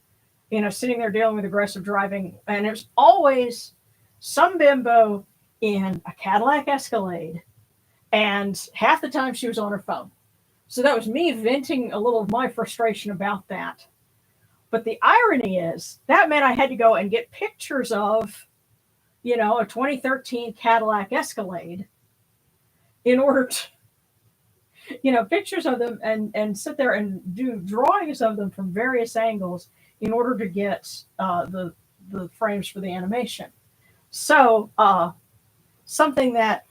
sitting there dealing with aggressive driving. And it was always some bimbo in a Cadillac Escalade. And half the time she was on her phone. So that was me venting a little of my frustration about that. But the irony is that meant I had to go and get pictures of, a 2013 Cadillac Escalade in order to, pictures of them and sit there and do drawings of them from various angles in order to get the frames for the animation. So something that,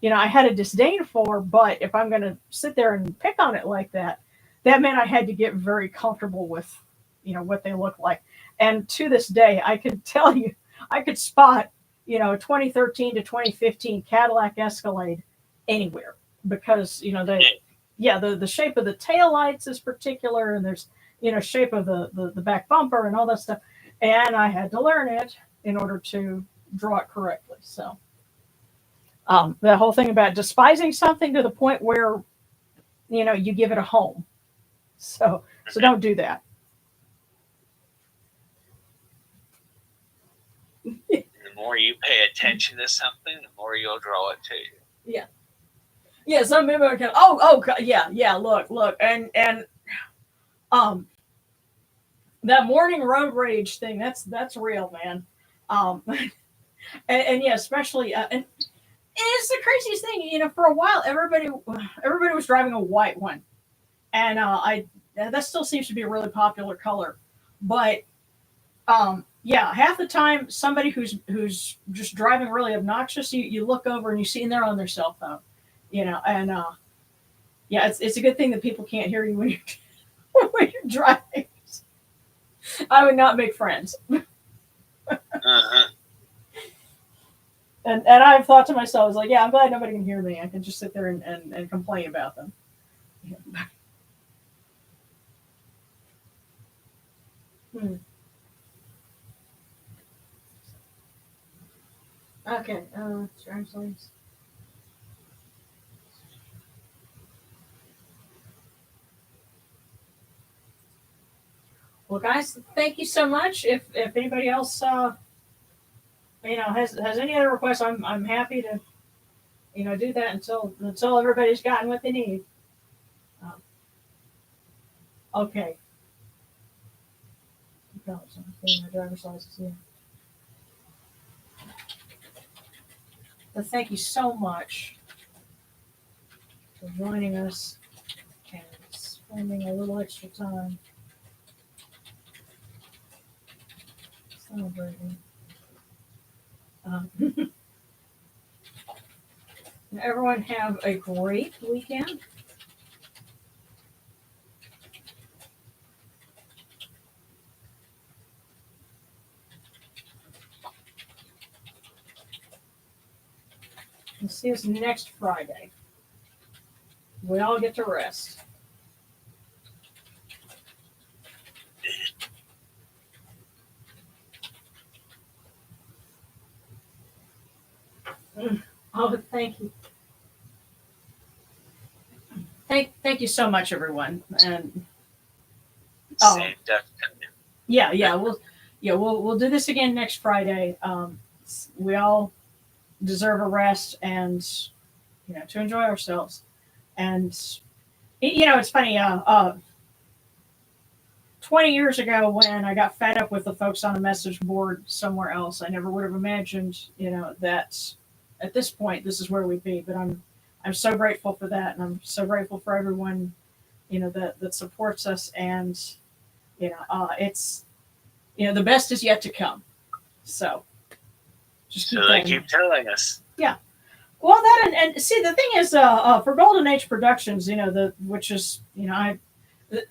I had a disdain for, but if I'm going to sit there and pick on it like that, that meant I had to get very comfortable with, what they look like. And to this day, I could tell you, I could spot, a 2013 to 2015 Cadillac Escalade anywhere because, the shape of the taillights is particular, and there's, shape of the back bumper and all that stuff. And I had to learn it in order to draw it correctly. So the whole thing about despising something to the point where, you give it a home. So don't do that. The more you pay attention to something, the more you'll draw it to you. Yeah. Yeah, some people can, yeah, look. And that morning road rage thing, that's real, man. And yeah, especially, and it's the craziest thing, for a while, everybody was driving a white one. And that still seems to be a really popular color. But, yeah, half the time, somebody who's just driving really obnoxious, you look over and you see them there on their cell phone, and yeah, it's a good thing that people can't hear you when you're driving. I would not make friends. Uh-huh. And I've thought to myself, I was like, yeah, I'm glad nobody can hear me. I can just sit there and complain about them. Okay, translates. Well, guys, thank you so much. If anybody else, has any other requests, I'm happy to, do that until everybody's gotten what they need. Okay. My driver's license, yeah. But thank you so much for joining us and spending a little extra time celebrating. Everyone have a great weekend. And see us next Friday. We all get to rest. Oh, thank you. Thank you so much, everyone. And yeah, we'll do this again next Friday. We all deserve a rest and to enjoy ourselves. And it's funny. 20 years ago, when I got fed up with the folks on a message board somewhere else, I never would have imagined that at this point this is where we'd be. But I'm so grateful for that, and I'm so grateful for everyone that supports us. And it's the best is yet to come. So just keep telling us. Yeah. Well, that and see, the thing is, for Golden Age Productions, which is,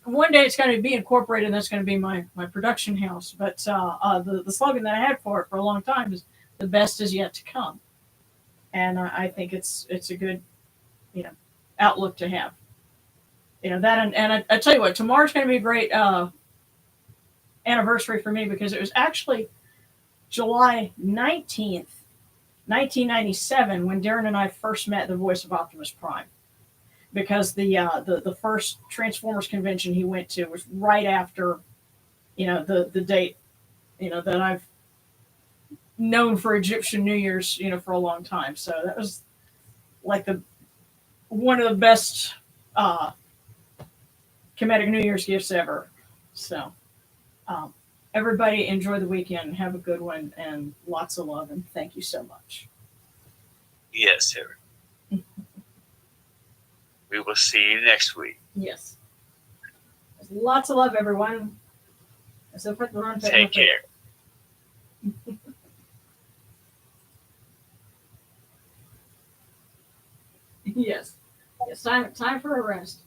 one day it's going to be incorporated, and that's going to be my production house. But the slogan that I had for it for a long time is "The best is yet to come," and I think it's a good, outlook to have. That, and I tell you what, tomorrow's going to be great. anniversary for me because it was actually July 19th, 1997, when Darren and I first met the voice of Optimus Prime. Because the first Transformers convention he went to was right after, the date, that I've known for Egyptian New Year's, for a long time. So that was like one of the best Kemetic New Year's gifts ever. So everybody enjoy the weekend, have a good one, and lots of love, and thank you so much. Yes, sir. We will see you next week. Yes. There's lots of love, everyone. Upet Ronpet Take Nofrit. care. Yes. It's time for a rest.